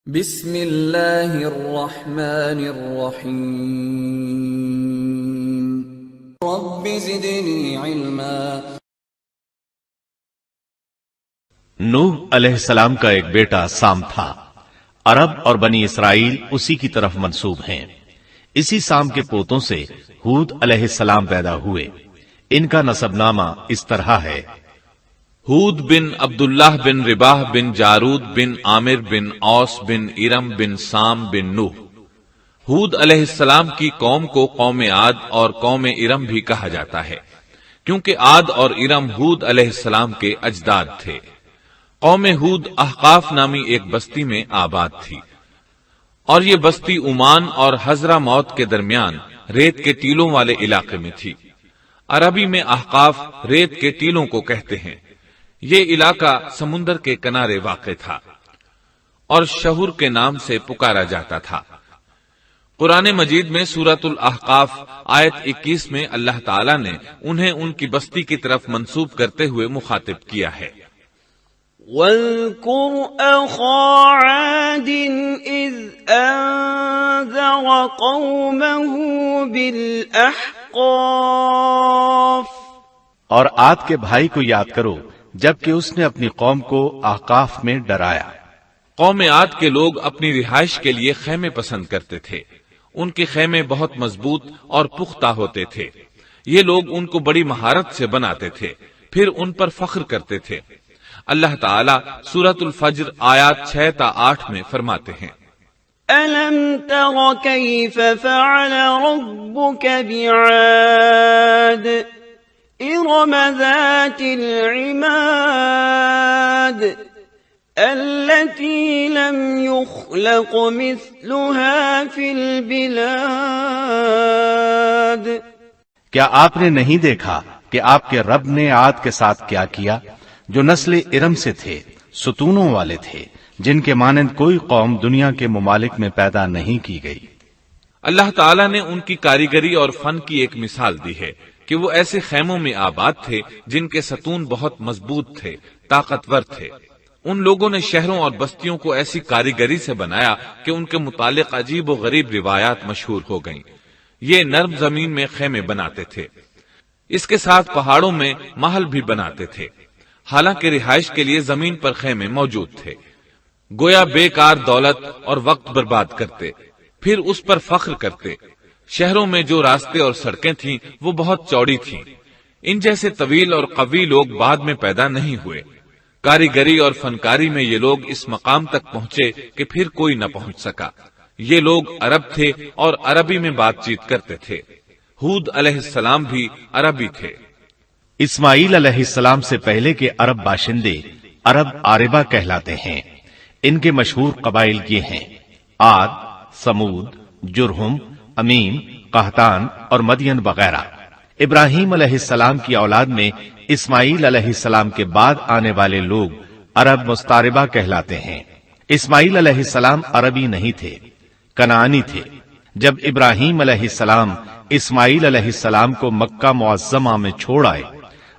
بسم اللہ الرحمن الرحیم رب زدنی علما۔ نوح علیہ السلام کا ایک بیٹا سام تھا۔ عرب اور بنی اسرائیل اسی کی طرف منسوب ہیں۔ اسی سام کے پوتوں سے ہود علیہ السلام پیدا ہوئے۔ ان کا نسب نامہ اس طرح ہے: ہود بن عبداللہ بن رباح بن جارود بن عامر بن اوس بن ارم بن سام بن نوح۔ ہود علیہ السلام کی قوم کو قوم عاد اور قوم ارم بھی کہا جاتا ہے، کیونکہ عاد اور ارم ہود علیہ السلام کے اجداد تھے۔ قوم ہود احقاف نامی ایک بستی میں آباد تھی، اور یہ بستی عمان اور حضرہ موت کے درمیان ریت کے ٹیلوں والے علاقے میں تھی۔ عربی میں احقاف ریت کے ٹیلوں کو کہتے ہیں۔ یہ علاقہ سمندر کے کنارے واقع تھا اور شہر کے نام سے پکارا جاتا تھا۔ قرآن مجید میں سورۃ الاحقاف آیت 21 میں اللہ تعالیٰ نے انہیں ان کی بستی کی طرف منسوب کرتے ہوئے مخاطب کیا ہے: وَاذْكُرْ أَخَا عَادٍ إِذْ أَنذَرَ قَوْمَهُ بِالْأَحْقَافِ۔ اور عاد کے بھائی کو یاد کرو جبکہ اس نے اپنی قوم کو احقاف میں ڈرایا۔ قوم عاد کے لوگ اپنی رہائش کے لیے خیمے پسند کرتے تھے۔ ان کے خیمے بہت مضبوط اور پختہ ہوتے تھے۔ یہ لوگ ان کو بڑی مہارت سے بناتے تھے، پھر ان پر فخر کرتے تھے۔ اللہ تعالیٰ سورۃ الفجر آیات 6 تا 8 میں فرماتے ہیں: أَلَمْ تَرَ كَيْفَ فَعَلَ رَبُّكَ بِعَادٍ إِرَمَ ذَاتِ الْعِمَادِ الَّتِي لَمْ يُخْلَقْ مِثْلُهَا فِي الْبِلَادِ۔ کیا آپ نے نہیں دیکھا کہ آپ کے رب نے عاد کے ساتھ کیا کیا، جو نسل ارم سے تھے، ستونوں والے تھے، جن کے مانند کوئی قوم دنیا کے ممالک میں پیدا نہیں کی گئی۔ اللہ تعالیٰ نے ان کی کاریگری اور فن کی ایک مثال دی ہے کہ وہ ایسے خیموں میں آباد تھے جن کے ستون بہت مضبوط تھے، طاقتور تھے۔ ان لوگوں نے شہروں اور بستیوں کو ایسی کاریگری سے بنایا کہ ان کے متعلق عجیب و غریب روایات مشہور ہو گئیں۔ یہ نرم زمین میں خیمے بناتے تھے، اس کے ساتھ پہاڑوں میں محل بھی بناتے تھے۔ حالانکہ رہائش کے لیے زمین پر خیمے موجود تھے، گویا بیکار دولت اور وقت برباد کرتے، پھر اس پر فخر کرتے۔ شہروں میں جو راستے اور سڑکیں تھیں وہ بہت چوڑی تھیں۔ ان جیسے طویل اور قوی لوگ بعد میں پیدا نہیں ہوئے۔ کاریگری اور فنکاری میں یہ لوگ اس مقام تک پہنچے کہ پھر کوئی نہ پہنچ سکا۔ یہ لوگ عرب تھے اور عربی میں بات چیت کرتے تھے۔ ہود علیہ السلام بھی عربی تھے۔ اسماعیل علیہ السلام سے پہلے کے عرب باشندے عرب عاربہ کہلاتے ہیں۔ ان کے مشہور قبائل یہ ہیں: عاد، سمود، جرہم، امیم، قحطان اور مدین وغیرہ۔ ابراہیم علیہ السلام کی اولاد میں اسماعیل علیہ السلام کے بعد آنے والے لوگ عرب مستعربہ کہلاتے ہیں۔ اسماعیل علیہ السلام عربی نہیں تھے، کنعانی تھے۔ جب ابراہیم علیہ السلام اسماعیل علیہ السلام کو مکہ معظمہ میں چھوڑ آئے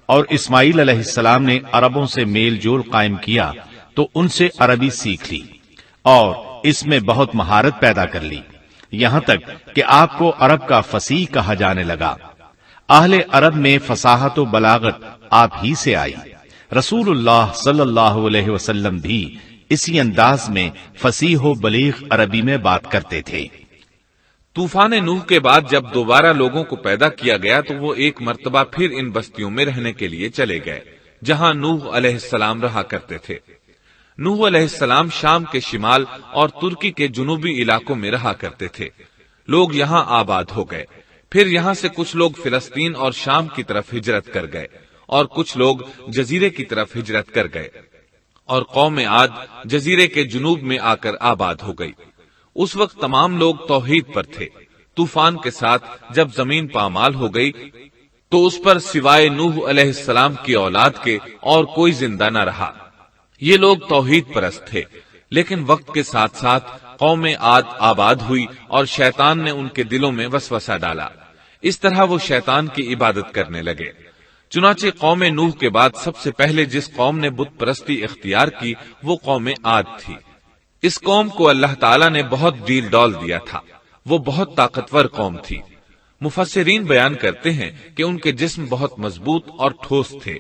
اور اسماعیل علیہ السلام نے عربوں سے میل جول قائم کیا تو ان سے عربی سیکھ لی اور اس میں بہت مہارت پیدا کر لی، یہاں تک کہ آپ کو عرب کا فصیح کہا جانے لگا۔ اہل عرب میں فصاحت و بلاغت آپ ہی سے آئی۔ رسول اللہ صلی اللہ علیہ وسلم بھی اسی انداز میں فصیح و بلیغ عربی میں بات کرتے تھے۔ طوفان نوح کے بعد جب دوبارہ لوگوں کو پیدا کیا گیا تو وہ ایک مرتبہ پھر ان بستیوں میں رہنے کے لیے چلے گئے جہاں نوح علیہ السلام رہا کرتے تھے۔ نوح علیہ السلام شام کے شمال اور ترکی کے جنوبی علاقوں میں رہا کرتے تھے۔ لوگ یہاں آباد ہو گئے، پھر یہاں سے کچھ لوگ فلسطین اور شام کی طرف ہجرت کر گئے اور کچھ لوگ جزیرے کی طرف ہجرت کر گئے، اور قوم عاد جزیرے کے جنوب میں آ کر آباد ہو گئی۔ اس وقت تمام لوگ توحید پر تھے۔ طوفان کے ساتھ جب زمین پامال ہو گئی تو اس پر سوائے نوح علیہ السلام کی اولاد کے اور کوئی زندہ نہ رہا۔ یہ لوگ توحید پرست تھے، لیکن وقت کے ساتھ ساتھ قوم عاد آباد ہوئی اور شیطان نے ان کے دلوں میں وسوسہ ڈالا۔ اس طرح وہ شیطان کی عبادت کرنے لگے۔ چنانچہ قوم نوح کے بعد سب سے پہلے جس قوم نے بت پرستی اختیار کی وہ قوم عاد تھی۔ اس قوم کو اللہ تعالیٰ نے بہت ڈیل ڈال دیا تھا، وہ بہت طاقتور قوم تھی۔ مفسرین بیان کرتے ہیں کہ ان کے جسم بہت مضبوط اور ٹھوس تھے،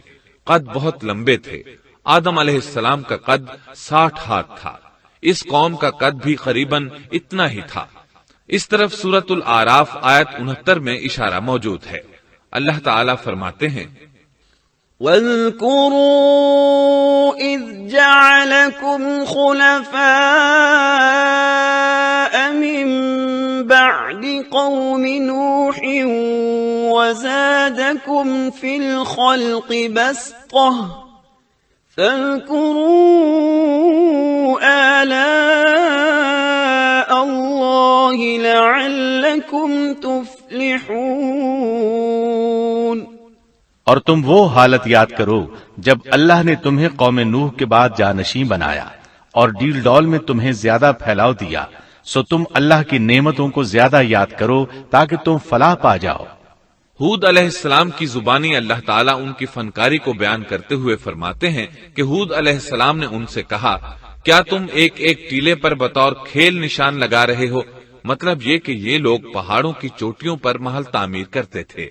قد بہت لمبے تھے۔ آدم علیہ السلام کا قد 60 ہاتھ تھا، اس قوم کا قد بھی قریباً اتنا ہی تھا۔ اس طرف سورۃ الاعراف آیت 69 میں اشارہ موجود ہے۔ اللہ تعالیٰ فرماتے ہیں، وَاذْكُرُوا إِذْ جَعَلَكُمْ خُلَفَاءَ مِنْ بَعْدِ قَوْمِ نُوحٍ وَزَادَكُمْ فِي الْخَلْقِ بَسْطَةً فَاذْكُرُوا آلَاءَ اللَّهِ لَعَلَّكُمْ تُفْلِحُونَ۔ اور تم وہ حالت یاد کرو جب اللہ نے تمہیں قوم نوح کے بعد جانشین بنایا اور ڈیل ڈول میں تمہیں زیادہ پھیلاؤ دیا، سو تم اللہ کی نعمتوں کو زیادہ یاد کرو تاکہ تم فلاح پا جاؤ۔ ہود علیہ السلام کی زبانی اللہ تعالیٰ ان کی فنکاری کو بیان کرتے ہوئے فرماتے ہیں کہ ہود علیہ السلام نے ان سے کہا، کیا تم ایک ایک ٹیلے پر بطور کھیل نشان لگا رہے ہو؟ مطلب یہ کہ یہ لوگ پہاڑوں کی چوٹیوں پر محل تعمیر کرتے تھے۔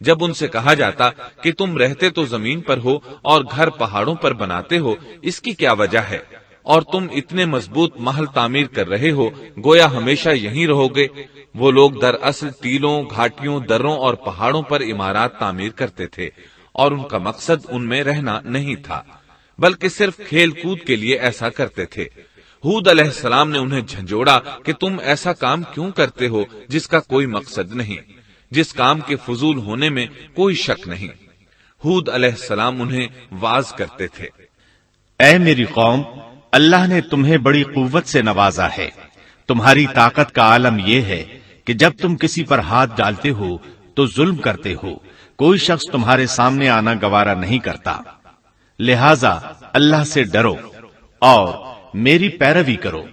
جب ان سے کہا جاتا کہ تم رہتے تو زمین پر ہو اور گھر پہاڑوں پر بناتے ہو، اس کی کیا وجہ ہے؟ اور تم اتنے مضبوط محل تعمیر کر رہے ہو، گویا ہمیشہ یہیں رہو گے۔ وہ لوگ دراصل ٹیلوں، گھاٹیوں، دروں اور پہاڑوں پر عمارات تعمیر کرتے تھے، اور ان کا مقصد ان میں رہنا نہیں تھا، بلکہ صرف کھیل کود کے لیے ایسا کرتے تھے۔ ہود علیہ السلام نے انہیں جھنجھوڑا کہ تم ایسا کام کیوں کرتے ہو جس کا کوئی مقصد نہیں، جس کام کے فضول ہونے میں کوئی شک نہیں۔ ہود علیہ السلام انہیں واعظ کرتے تھے، اے میری قوم، اللہ نے تمہیں بڑی قوت سے نوازا ہے۔ تمہاری طاقت کا عالم یہ ہے کہ جب تم کسی پر ہاتھ ڈالتے ہو تو ظلم کرتے ہو، کوئی شخص تمہارے سامنے آنا گوارا نہیں کرتا۔ لہذا اللہ سے ڈرو اور میری پیروی کرو،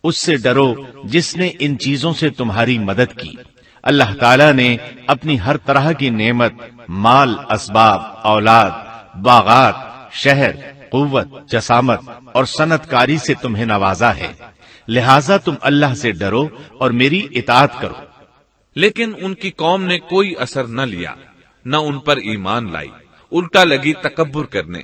اس سے ڈرو جس نے ان چیزوں سے تمہاری مدد کی۔ اللہ تعالیٰ نے اپنی ہر طرح کی نعمت، مال، اسباب، اولاد، باغات، شہر، قوت، جسامت اور صنعت کاری سے تمہیں نوازا ہے، لہذا تم اللہ سے ڈرو اور میری اطاعت کرو۔ لیکن ان کی قوم نے کوئی اثر نہ لیا، نہ ان پر ایمان لائی، الٹا لگی تکبر کرنے،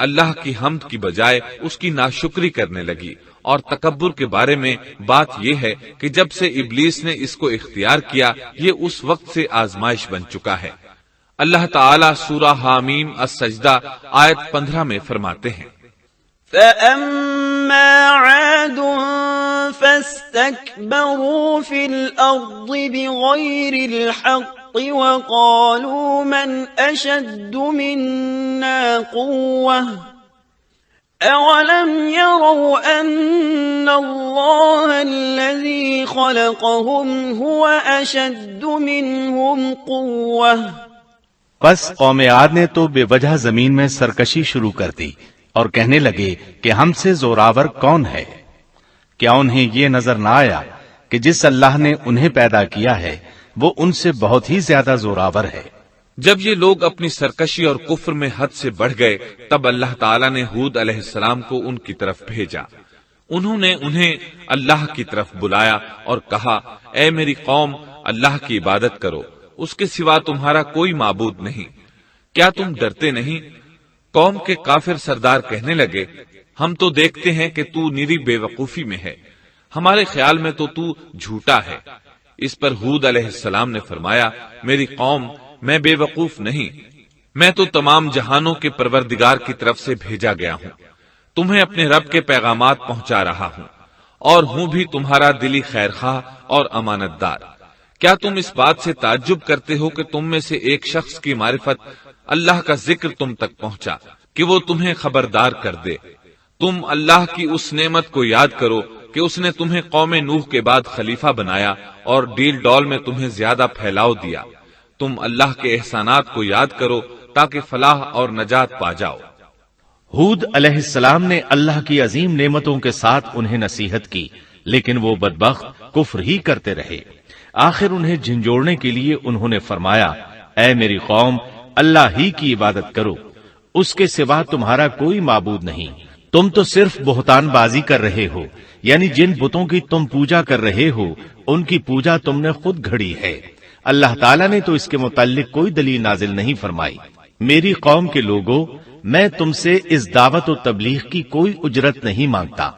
اللہ کی حمد کی بجائے اس کی ناشکری کرنے لگی۔ اور تکبر کے بارے میں بات یہ ہے کہ جب سے ابلیس نے اس کو اختیار کیا، یہ اس وقت سے آزمائش بن چکا ہے۔ اللہ تعالیٰ سورہ حامیم السجدہ آیت 15 میں فرماتے ہیں، فَأَمَّا عَادٌ فَاسْتَكْبَرُوا فِي الْأَرْضِ بِغَيْرِ الْحَقِّ وَقَالُوا مَنْ أَشَدُّ مِنَّا قُوَّةً أَوَلَمْ يَرَوْا أَنَّ اللَّهَ الَّذِي خَلَقَهُمْ هُوَ أَشَدُّ مِنْهُمْ قُوَّةً۔ پس قوم عاد نے تو بے وجہ زمین میں سرکشی شروع کر دی اور کہنے لگے کہ ہم سے زوراور کون ہے؟ کیا انہیں یہ نظر نہ آیا کہ جس اللہ نے انہیں پیدا کیا ہے وہ ان سے بہت ہی زیادہ زوراور ہے؟ جب یہ لوگ اپنی سرکشی اور کفر میں حد سے بڑھ گئے، تب اللہ تعالیٰ نے ہود علیہ السلام کو ان کی طرف بھیجا۔ انہوں نے انہیں اللہ کی طرف بلایا اور کہا، اے میری قوم، اللہ کی عبادت کرو، اس کے سوا تمہارا کوئی معبود نہیں۔ کیا تم ڈرتے نہیں؟ قوم کے کافر سردار کہنے لگے، ہم تو دیکھتے ہیں کہ تو نیری بے وقوفی میں ہے، ہمارے خیال میں تو جھوٹا ہے۔ اس پر ہود علیہ السلام نے فرمایا، میری قوم، میں بے وقوف نہیں، میں تو تمام جہانوں کے پروردگار کی طرف سے بھیجا گیا ہوں، تمہیں اپنے رب کے پیغامات پہنچا رہا ہوں، اور ہوں بھی تمہارا دلی خیر خواہ اور امانت دار۔ کیا تم اس بات سے تعجب کرتے ہو کہ تم میں سے ایک شخص کی معرفت، اللہ کا ذکر تم تک پہنچا کہ وہ تمہیں خبردار کر دے؟ تم اللہ کی اس نعمت کو یاد کرو کہ اس نے تمہیں قوم نوح کے بعد خلیفہ بنایا اور ڈیل ڈول میں تمہیں زیادہ پھیلاؤ دیا۔ تم اللہ کے احسانات کو یاد کرو تاکہ فلاح اور نجات پا جاؤ۔ ہود علیہ السلام نے اللہ کی عظیم نعمتوں کے ساتھ انہیں نصیحت کی، لیکن وہ بدبخت کفر ہی کرتے رہے۔ آخر انہیں جھنجھوڑنے کے لیے انہوں نے فرمایا، اے میری قوم، اللہ ہی کی عبادت کرو، اس کے سوا تمہارا کوئی معبود نہیں، تم تو صرف بہتان بازی کر رہے ہو، یعنی جن بتوں کی تم پوجا کر رہے ہو ان کی پوجا تم نے خود گھڑی ہے، اللہ تعالیٰ نے تو اس کے متعلق کوئی دلیل نازل نہیں فرمائی۔ میری قوم کے لوگوں، میں تم سے اس دعوت و تبلیغ کی کوئی اجرت نہیں مانگتا،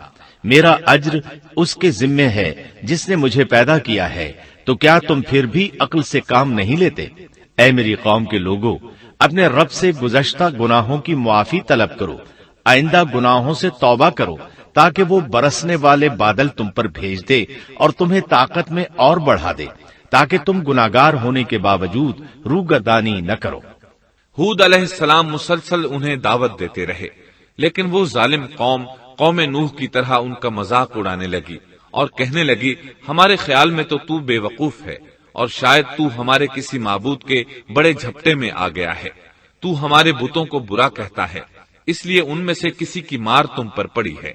میرا اجر اس کے ذمے ہے جس نے مجھے پیدا کیا ہے، تو کیا تم پھر بھی عقل سے کام نہیں لیتے؟ اے میری قوم کے لوگوں، اپنے رب سے گزشتہ گناہوں کی معافی طلب کرو، آئندہ گناہوں سے توبہ کرو تاکہ وہ برسنے والے بادل تم پر بھیج دے اور تمہیں طاقت میں اور بڑھا دے، تاکہ تم گناہگار ہونے کے باوجود روگردانی نہ کرو۔ ہود علیہ السلام مسلسل انہیں دعوت دیتے رہے، لیکن وہ ظالم قوم نوح کی طرح ان کا مذاق اڑانے لگی اور کہنے لگی، ہمارے خیال میں تو بے وقوف ہے اور شاید تو ہمارے کسی معبود کے بڑے جھپٹے میں آ گیا ہے، تو ہمارے بتوں کو برا کہتا ہے، اس لیے ان میں سے کسی کی مار تم پر پڑی ہے،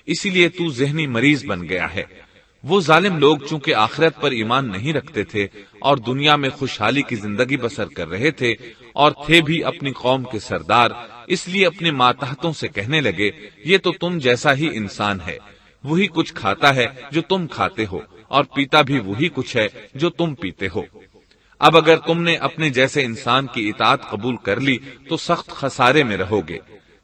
اسی لیے تو ذہنی مریض بن گیا ہے۔ وہ ظالم لوگ چونکہ آخرت پر ایمان نہیں رکھتے تھے اور دنیا میں خوشحالی کی زندگی بسر کر رہے تھے اور تھے بھی اپنی قوم کے سردار، اس لیے اپنے ماتحتوں سے کہنے لگے، یہ تو تم جیسا ہی انسان ہے، وہی کچھ کھاتا ہے جو تم کھاتے ہو اور پیتا بھی وہی کچھ ہے جو تم پیتے ہو۔ اب اگر تم نے اپنے جیسے انسان کی اطاعت قبول کر لی تو سخت خسارے میں رہو گے۔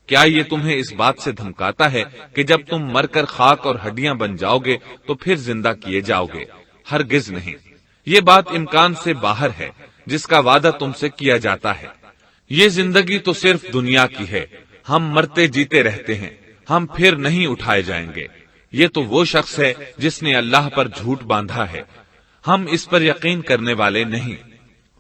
کیا یہ تمہیں اس بات سے دھمکاتا ہے کہ جب تم مر کر خاک اور ہڈیاں بن جاؤ گے تو پھر زندہ کیے جاؤ گے؟ ہرگز نہیں، یہ بات امکان سے باہر ہے جس کا وعدہ تم سے کیا جاتا ہے۔ یہ زندگی تو صرف دنیا کی ہے، ہم مرتے جیتے رہتے ہیں، ہم پھر نہیں اٹھائے جائیں گے۔ یہ تو وہ شخص ہے جس نے اللہ پر جھوٹ باندھا ہے، ہم اس پر یقین کرنے والے نہیں۔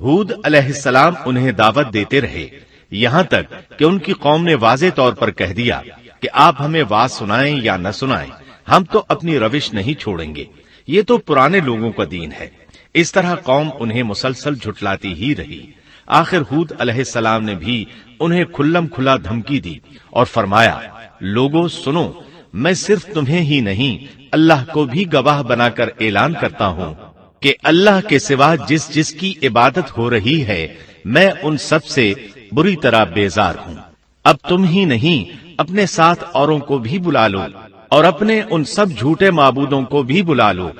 ہود علیہ السلام انہیں دعوت دیتے رہے یہاں تک کہ ان کی قوم نے واضح طور پر کہہ دیا کہ آپ ہمیں واز سنائیں یا نہ سنائیں، ہم تو اپنی روش نہیں چھوڑیں گے، یہ تو پرانے لوگوں کا دین ہے۔ اس طرح قوم انہیں مسلسل جھٹلاتی ہی رہی۔ آخر ہود علیہ السلام نے بھی انہیں کھلم کھلا دھمکی دی اور فرمایا، لوگوں سنو، میں صرف تمہیں ہی نہیں اللہ کو بھی گواہ بنا کر اعلان کرتا ہوں کہ اللہ کے سوا جس کی عبادت ہو رہی ہے میں ان سب سے بری طرح بیزار ہوں۔ اب تم ہی نہیں اپنے ساتھ اوروں کو بھی بلا لو اور اپنے ان سب جھوٹے معبودوں کو بھی بلا لو،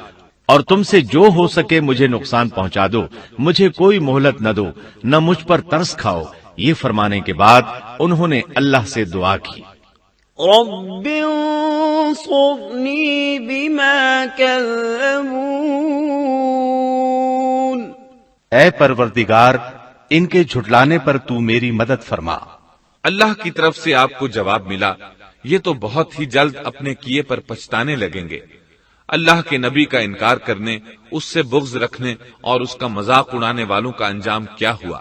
اور تم سے جو ہو سکے مجھے نقصان پہنچا دو، مجھے کوئی مہلت نہ دو، نہ مجھ پر ترس کھاؤ۔ یہ فرمانے کے بعد انہوں نے اللہ سے دعا کی، رب انصرنی بما کذبون، اے پروردگار ان کے جھٹلانے پر تو میری مدد فرما۔ اللہ کی طرف سے آپ کو جواب ملا، یہ تو بہت ہی جلد اپنے کیے پر پچھتانے لگیں گے۔ اللہ کے نبی کا انکار کرنے، اس سے بغض رکھنے اور اس کا مذاق اڑانے والوں کا انجام کیا ہوا؟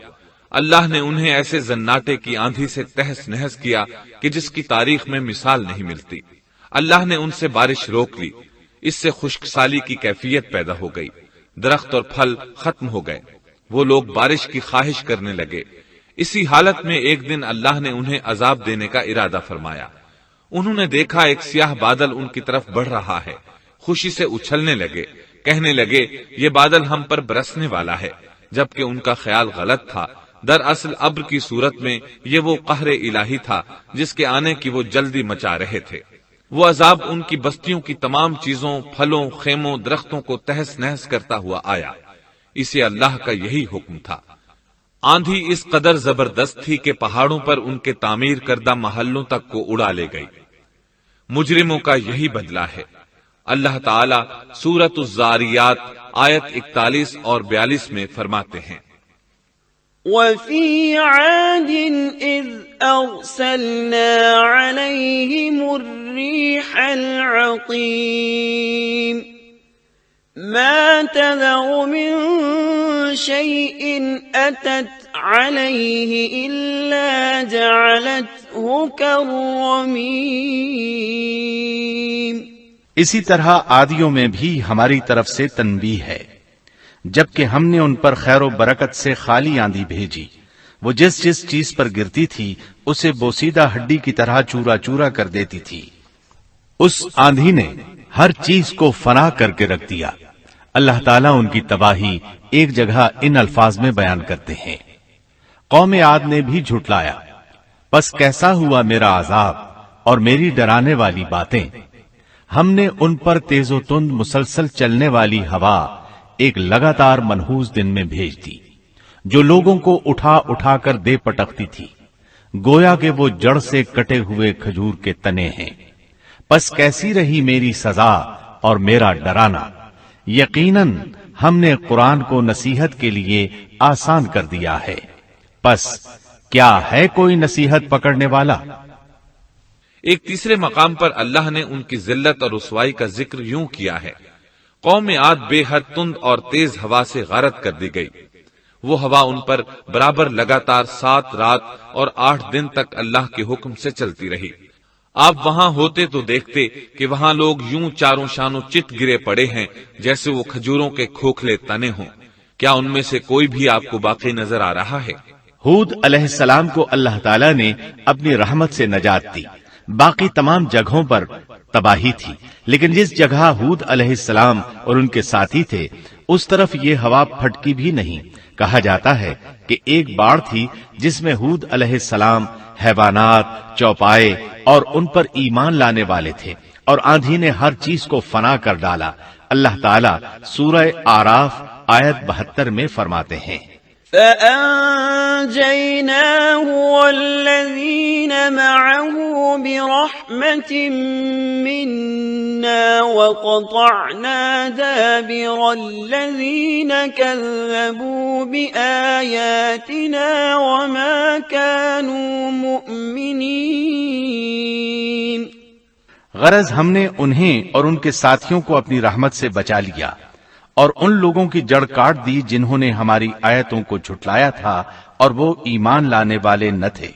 اللہ نے انہیں ایسے زناٹے کی آندھی سے تہس نہس کیا کہ جس کی تاریخ میں مثال نہیں ملتی۔ اللہ نے ان سے بارش روک لی، اس سے خشک سالی کی کیفیت پیدا ہو گئی، درخت اور پھل ختم ہو گئے، وہ لوگ بارش کی خواہش کرنے لگے۔ اسی حالت میں ایک دن اللہ نے انہیں عذاب دینے کا ارادہ فرمایا۔ انہوں نے دیکھا ایک سیاہ بادل ان کی طرف بڑھ رہا ہے، خوشی سے اچھلنے لگے، کہنے لگے یہ بادل ہم پر برسنے والا ہے، جبکہ ان کا خیال غلط تھا۔ دراصل ابر کی صورت میں یہ وہ قہر الہی تھا جس کے آنے کی وہ جلدی مچا رہے تھے۔ وہ عذاب ان کی بستیوں کی تمام چیزوں، پھلوں، خیموں، درختوں کو تہس نہس کرتا ہوا آیا۔ اسے اللہ کا یہی حکم تھا۔ آندھی اس قدر زبردست تھی کہ پہاڑوں پر ان کے تعمیر کردہ محلوں تک کو اڑا لے گئی۔ مجرموں کا یہی بدلہ ہے۔ اللہ تعالی سورۃ الزاریات آیت 41 اور 42 میں فرماتے ہیں، وَفِي عَادٍ إِذْ أَرْسَلْنَا عَلَيْهِمُ الرِّيحَ الْعَقِيمَ مَا تَذَرُ مِن شَيْءٍ أَتَتْ عَلَيْهِ إِلَّا جَعَلَتْهُ كَالرَّمِيمِ۔ اسی طرح عادیوں میں بھی ہماری طرف سے تنبیہ ہے، جبکہ ہم نے ان پر خیر و برکت سے خالی آندھی بھیجی، وہ جس چیز پر گرتی تھی اسے بوسیدہ ہڈی کی طرح چورا چورا کر دیتی تھی۔ اس آندھی نے ہر چیز کو فنا کر کے رکھ دیا۔ اللہ تعالیٰ ان کی تباہی ایک جگہ ان الفاظ میں بیان کرتے ہیں، قوم عاد نے بھی جھٹلایا، پس کیسا ہوا میرا عذاب اور میری ڈرانے والی باتیں۔ ہم نے ان پر تیز و تند مسلسل چلنے والی ہوا ایک لگاتار منحوس دن میں بھیج دی، جو لوگوں کو اٹھا اٹھا کر دے پٹکتی تھی، گویا کہ وہ جڑ سے کٹے ہوئے کھجور کے تنے ہیں۔ پس کیسی رہی میری سزا اور میرا ڈرانا؟ یقیناً ہم نے قرآن کو نصیحت کے لیے آسان کر دیا ہے، پس کیا ہے کوئی نصیحت پکڑنے والا؟ ایک تیسرے مقام پر اللہ نے ان کی ذلت اور رسوائی کا ذکر یوں کیا ہے، قوم عاد بے حد تند اور تیز ہوا سے غارت کر دی گئی۔ وہ ہوا ان پر برابر لگاتار 7 رات اور 8 دن تک اللہ کے حکم سے چلتی رہی۔ آپ وہاں ہوتے تو دیکھتے کہ وہاں لوگ یوں چاروں شانوں چت گرے پڑے ہیں جیسے وہ کھجوروں کے کھوکھلے تنے ہوں۔ کیا ان میں سے کوئی بھی آپ کو باقی نظر آ رہا ہے؟ ہود علیہ السلام کو اللہ تعالیٰ نے اپنی رحمت سے نجات دی، باقی تمام جگہوں پر تباہی تھی، لیکن جس جگہ ہود علیہ السلام اور ان کے ساتھی تھے اس طرف یہ ہوا پھٹکی بھی نہیں۔ کہا جاتا ہے کہ ایک باڑ تھی جس میں ہود علیہ السلام، حیوانات، چوپائے اور ان پر ایمان لانے والے تھے، اور آندھی نے ہر چیز کو فنا کر ڈالا۔ اللہ تعالیٰ سورہ آراف آیت 72 میں فرماتے ہیں، فَأَنْجَيْنَاهُ وَالَّذِينَ مَعَهُ بِرَحْمَةٍ مِّنَّا وَقَطَعْنَا دَابِرَ الَّذِينَ كَذَّبُوا بِآيَاتِنَا وَمَا كَانُوا مُؤْمِنِينَ۔ غرض ہم نے انہیں اور ان کے ساتھیوں کو اپنی رحمت سے بچا لیا اور ان لوگوں کی جڑ کاٹ دی جنہوں نے ہماری آیتوں کو جھٹلایا تھا اور وہ ایمان لانے والے نہ تھے۔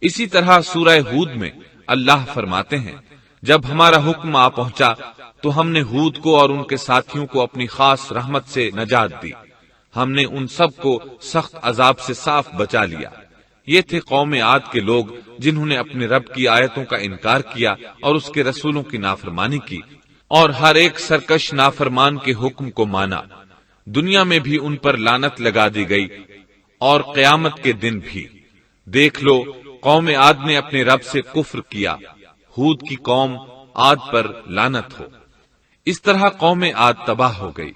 اسی طرح سورہ ہود میں اللہ فرماتے ہیں، جب ہمارا حکم آ پہنچا تو ہم نے ہود کو اور ان کے ساتھیوں کو اپنی خاص رحمت سے نجات دی۔ ہم نے ان سب کو سخت عذاب سے صاف بچا لیا۔ یہ تھے قوم عاد کے لوگ جنہوں نے اپنے رب کی آیتوں کا انکار کیا اور اس کے رسولوں کی نافرمانی کی، اور ہر ایک سرکش نافرمان کے حکم کو مانا۔ دنیا میں بھی ان پر لعنت لگا دی گئی اور قیامت کے دن بھی۔ دیکھ لو، قوم عاد نے اپنے رب سے کفر کیا، ہود کی قوم عاد پر لعنت ہو۔ اس طرح قوم عاد تباہ ہو گئی۔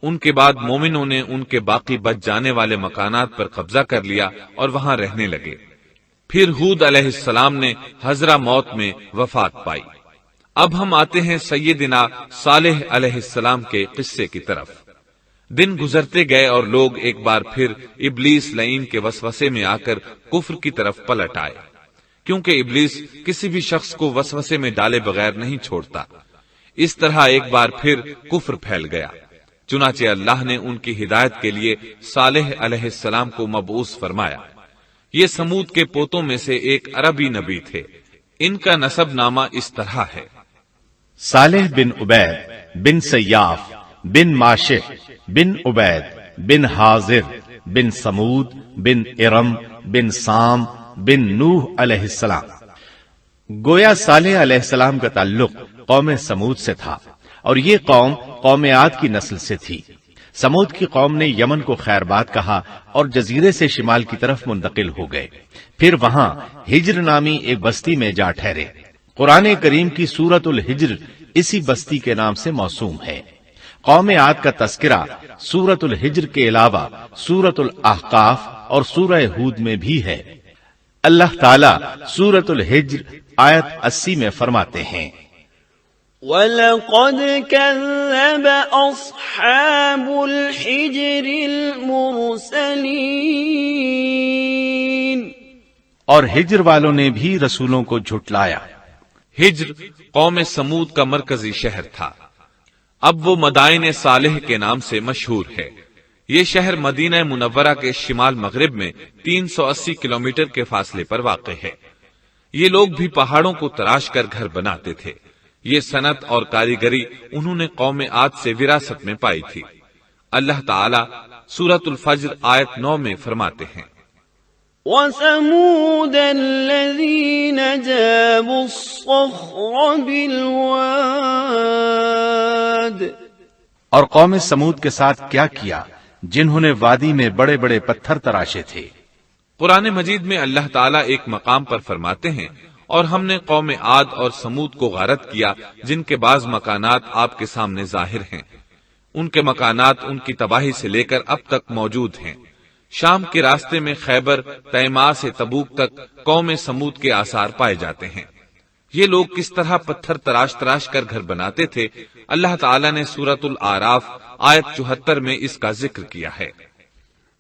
ان کے بعد مومنوں نے ان کے باقی بچ جانے والے مکانات پر قبضہ کر لیا اور وہاں رہنے لگے۔ پھر ہود علیہ السلام نے حضرہ موت میں وفات پائی۔ اب ہم آتے ہیں سیدنا صالح علیہ السلام کے قصے کی طرف۔ دن گزرتے گئے اور لوگ ایک بار پھر ابلیس لعین کے وسوسے میں آ کر کفر کی طرف پلٹ آئے، کیونکہ ابلیس کسی بھی شخص کو وسوسے میں ڈالے بغیر نہیں چھوڑتا۔ اس طرح ایک بار پھر کفر پھیل گیا۔ چنانچہ اللہ نے ان کی ہدایت کے لیے صالح علیہ السلام کو مبعوث فرمایا۔ یہ سمود کے پوتوں میں سے ایک عربی نبی تھے۔ ان کا نسب نامہ اس طرح ہے: صالح بن عبید بن سیاف بن ماشح بن عبید بن حاضر بن سمود بن ارم بن سام بن نوح علیہ السلام۔ گویا صالح علیہ السلام کا تعلق قوم سمود سے تھا، اور یہ قوم عاد کی نسل سے تھی۔ سمود کی قوم نے یمن کو خیر باد کہا اور جزیرے سے شمال کی طرف منتقل ہو گئے، پھر وہاں ہجر نامی ایک بستی میں جا ٹھہرے۔ قرآن کریم کی سورۃ الحجر اسی بستی کے نام سے موسوم ہے۔ قوم عاد کا تذکرہ سورۃ الحجر کے علاوہ سورۃ الاحقاف اور سورہ ہود میں بھی ہے۔ اللہ تعالیٰ سورۃ الحجر آیت 80 میں فرماتے ہیں، وَلَقَدْ كَذَّبَ أَصْحَابُ الْحِجْرِ الْمُرْسَلِينَ۔ اور ہجر والوں نے بھی رسولوں کو جھٹلایا۔ ہجر قوم سمود کا مرکزی شہر تھا۔ اب وہ مدائن صالح کے نام سے مشہور ہے۔ یہ شہر مدینہ منورہ کے شمال مغرب میں 380 کلومیٹر کے فاصلے پر واقع ہے۔ یہ لوگ بھی پہاڑوں کو تراش کر گھر بناتے تھے۔ یہ صنعت اور کاریگری انہوں نے قوم عاد سے وراثت میں پائی تھی۔ اللہ تعالیٰ سورۃ الفجر آیت 9 میں فرماتے ہیں، وَثَمُودَ الَّذِينَ جَابُوا الصَّخْرَ بِالْوَادِ۔ اور قوم سمود کے ساتھ کیا کیا جنہوں نے وادی میں بڑے بڑے پتھر تراشے تھے۔ قرآن مجید میں اللہ تعالیٰ ایک مقام پر فرماتے ہیں، اور ہم نے قوم عاد اور سمود کو غارت کیا جن کے بعض مکانات آپ کے سامنے ظاہر ہیں۔ ان کے مکانات ان کی تباہی سے لے کر اب تک موجود ہیں۔ شام کے راستے میں خیبر، تیما سے تبوک تک قوم سمود کے آثار پائے جاتے ہیں۔ یہ لوگ کس طرح پتھر تراش تراش کر گھر بناتے تھے، اللہ تعالیٰ نے سورۃ الاعراف آیت 74 میں اس کا ذکر کیا ہے۔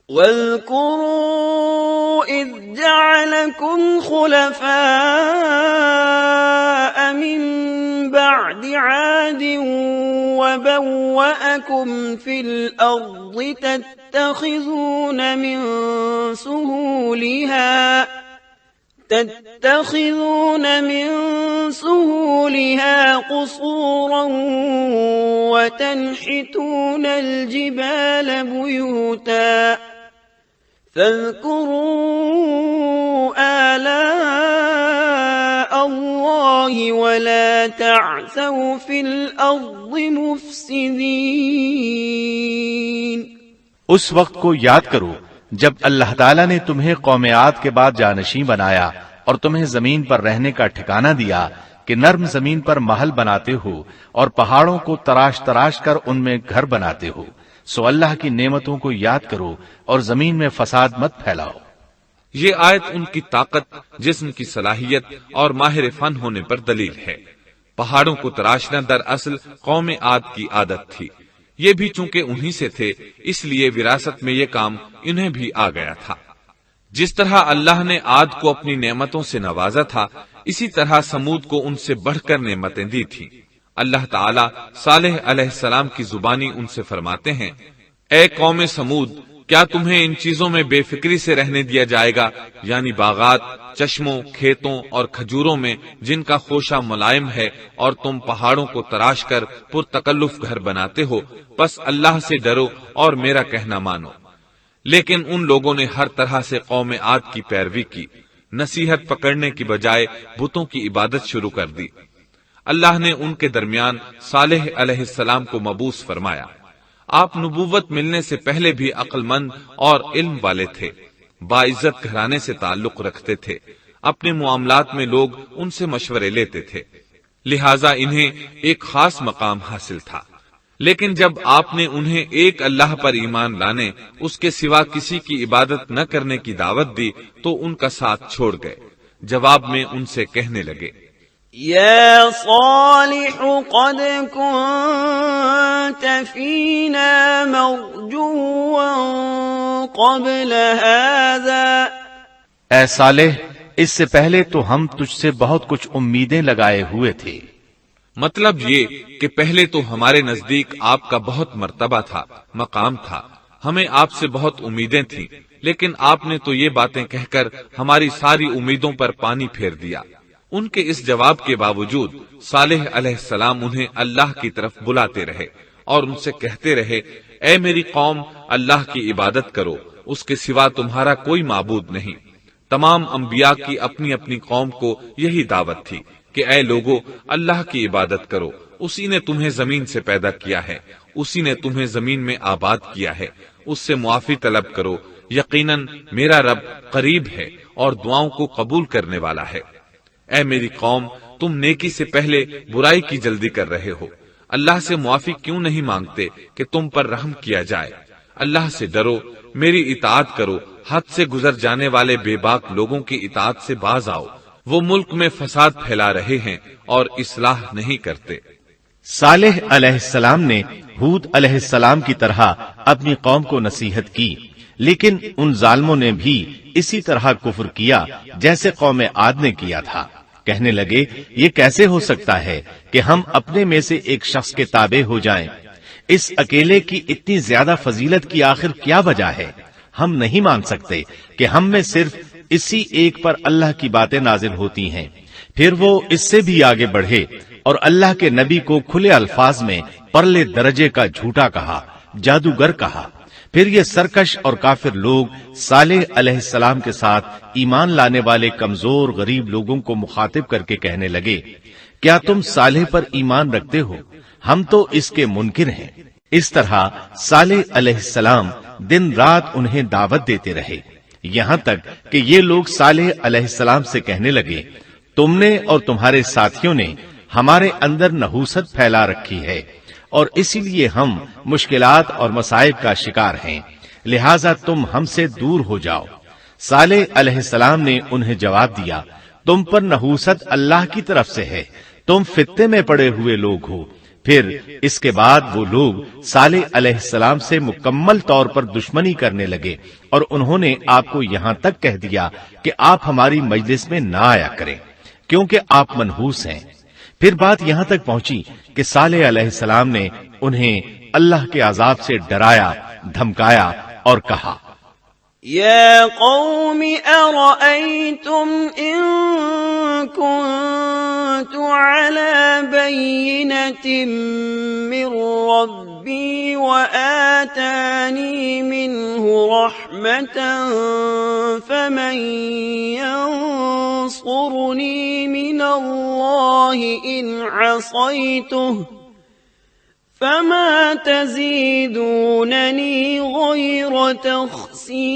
واذكروا إذ جعلكم خلفاء من بعد عاد وبوأكم في الأرض تتخذون من سهولها قصورا وتنحتون الجبال بيوتا فاذكروا آلاء الله ولا تعثوا في الأرض مفسدين۔ اس وقت کو یاد کرو جب اللہ تعالیٰ نے تمہیں قوم عاد کے بعد جانشین بنایا اور تمہیں زمین پر رہنے کا ٹھکانہ دیا کہ نرم زمین پر محل بناتے ہو اور پہاڑوں کو تراش تراش کر ان میں گھر بناتے ہو، سو اللہ کی نعمتوں کو یاد کرو اور زمین میں فساد مت پھیلاؤ۔ یہ آیت ان کی طاقت، جسم کی صلاحیت اور ماہر فن ہونے پر دلیل ہے۔ پہاڑوں کو تراشنا دراصل قوم عاد کی عادت تھی۔ یہ بھی چونکہ انہی سے تھے، اس لیے وراثت میں یہ کام انہیں بھی آ گیا تھا۔ جس طرح اللہ نے عاد کو اپنی نعمتوں سے نوازا تھا، اسی طرح سمود کو ان سے بڑھ کر نعمتیں دی تھیں۔ اللہ تعالیٰ صالح علیہ السلام کی زبانی ان سے فرماتے ہیں، اے قوم سمود، کیا تمہیں ان چیزوں میں بے فکری سے رہنے دیا جائے گا، یعنی باغات، چشموں، کھیتوں اور کھجوروں میں جن کا خوشہ ملائم ہے، اور تم پہاڑوں کو تراش کر پرتکلف گھر بناتے ہو، بس اللہ سے ڈرو اور میرا کہنا مانو۔ لیکن ان لوگوں نے ہر طرح سے قوم عاد کی پیروی کی، نصیحت پکڑنے کی بجائے بتوں کی عبادت شروع کر دی۔ اللہ نے ان کے درمیان صالح علیہ السلام کو مبعوث فرمایا۔ آپ نبوت ملنے سے پہلے بھی عقل مند اور علم والے تھے، باعزت گھرانے سے تعلق رکھتے تھے، اپنے معاملات میں لوگ ان سے مشورے لیتے تھے، لہٰذا انہیں ایک خاص مقام حاصل تھا۔ لیکن جب آپ نے انہیں ایک اللہ پر ایمان لانے، اس کے سوا کسی کی عبادت نہ کرنے کی دعوت دی تو ان کا ساتھ چھوڑ گئے۔ جواب میں ان سے کہنے لگے، يا صالح قد كنت فينا مرجوا قبل هذا۔ اے صالح، اس سے پہلے تو ہم تجھ سے بہت کچھ امیدیں لگائے ہوئے تھے۔ مطلب یہ کہ پہلے تو ہمارے نزدیک آپ کا بہت مرتبہ تھا، مقام تھا، ہمیں آپ سے بہت امیدیں تھیں، لیکن آپ نے تو یہ باتیں کہہ کر ہماری ساری امیدوں پر پانی پھیر دیا۔ ان کے اس جواب کے باوجود صالح علیہ السلام انہیں اللہ کی طرف بلاتے رہے اور ان سے کہتے رہے، اے میری قوم، اللہ کی عبادت کرو، اس کے سوا تمہارا کوئی معبود نہیں۔ تمام انبیاء کی اپنی اپنی قوم کو یہی دعوت تھی کہ اے لوگو، اللہ کی عبادت کرو، اسی نے تمہیں زمین سے پیدا کیا ہے، اسی نے تمہیں زمین میں آباد کیا ہے، اس سے معافی طلب کرو، یقیناً میرا رب قریب ہے اور دعاؤں کو قبول کرنے والا ہے۔ اے میری قوم، تم نیکی سے پہلے برائی کی جلدی کر رہے ہو، اللہ سے معافی کیوں نہیں مانگتے کہ تم پر رحم کیا جائے؟ اللہ سے ڈرو، میری اطاعت کرو، حد سے گزر جانے والے بے باک لوگوں کی اطاعت سے باز آؤ، وہ ملک میں فساد پھیلا رہے ہیں اور اصلاح نہیں کرتے۔ صالح علیہ السلام نے ہود علیہ السلام کی طرح اپنی قوم کو نصیحت کی، لیکن ان ظالموں نے بھی اسی طرح کفر کیا جیسے قوم عاد نے کیا تھا۔ کہنے لگے، یہ کیسے ہو سکتا ہے کہ ہم اپنے میں سے ایک شخص کے تابع ہو جائیں؟ اس اکیلے کی اتنی زیادہ فضیلت کی آخر کیا وجہ ہے؟ ہم نہیں مان سکتے کہ ہم میں صرف اسی ایک پر اللہ کی باتیں نازل ہوتی ہیں۔ پھر وہ اس سے بھی آگے بڑھے اور اللہ کے نبی کو کھلے الفاظ میں پرلے درجے کا جھوٹا کہا، جادوگر کہا۔ پھر یہ سرکش اور کافر لوگ صالح علیہ السلام کے ساتھ ایمان لانے والے کمزور غریب لوگوں کو مخاطب کر کے کہنے لگے، کیا تم صالح پر ایمان رکھتے ہو؟ ہم تو اس کے منکر ہیں۔ اس طرح صالح علیہ السلام دن رات انہیں دعوت دیتے رہے، یہاں تک کہ یہ لوگ صالح علیہ السلام سے کہنے لگے، تم نے اور تمہارے ساتھیوں نے ہمارے اندر نحوست پھیلا رکھی ہے اور اسی لیے ہم مشکلات اور مصائب کا شکار ہیں، لہذا تم ہم سے دور ہو جاؤ۔ صالح علیہ السلام نے انہیں جواب دیا، تم پر نحوست اللہ کی طرف سے ہے، تم فتنے میں پڑے ہوئے لوگ ہو۔ پھر اس کے بعد وہ لوگ صالح علیہ السلام سے مکمل طور پر دشمنی کرنے لگے اور انہوں نے آپ کو یہاں تک کہہ دیا کہ آپ ہماری مجلس میں نہ آیا کریں کیونکہ آپ منحوس ہیں۔ پھر بات یہاں تک پہنچی کہ صالح علیہ السلام نے انہیں اللہ کے عذاب سے ڈرایا، دھمکایا اور کہا، يا قوم أرأيتم إن كنت على بينة من ربي وآتاني منه رحمة فمن ينصرني من الله إن عصيته فما تزيدونني غير تخسير۔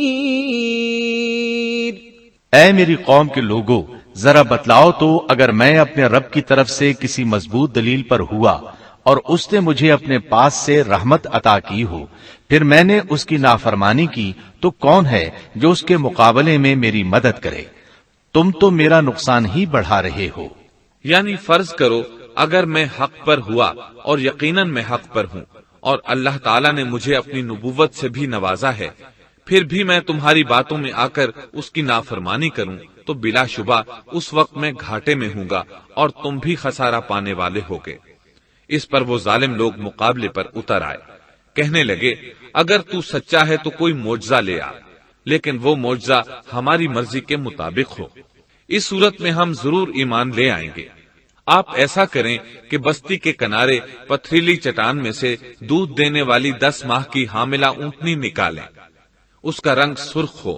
اے میری قوم کے لوگوں، ذرا بتلاؤ تو اگر میں اپنے رب کی طرف سے کسی مضبوط دلیل پر ہوا اور اس نے مجھے اپنے پاس سے رحمت عطا کی ہو، پھر میں نے اس کی نافرمانی کی، تو کون ہے جو اس کے مقابلے میں میری مدد کرے؟ تم تو میرا نقصان ہی بڑھا رہے ہو۔ یعنی فرض کرو اگر میں حق پر ہوا اور یقیناً میں حق پر ہوں اور اللہ تعالیٰ نے مجھے اپنی نبوت سے بھی نوازا ہے، پھر بھی میں تمہاری باتوں میں آ کر اس کی نافرمانی کروں تو بلا شبہ اس وقت میں گھاٹے میں ہوں گا اور تم بھی خسارہ پانے والے ہوگے۔ اس پر وہ ظالم لوگ مقابلے پر اتر آئے، کہنے لگے اگر تو سچا ہے تو کوئی معجزہ لے آ، لیکن وہ معجزہ ہماری مرضی کے مطابق ہو، اس صورت میں ہم ضرور ایمان لے آئیں گے۔ آپ ایسا کریں کہ بستی کے کنارے پتھریلی چٹان میں سے دودھ دینے والی 10 ماہ کی حاملہ اونٹنی نکالیں، اس کا رنگ سرخ ہو۔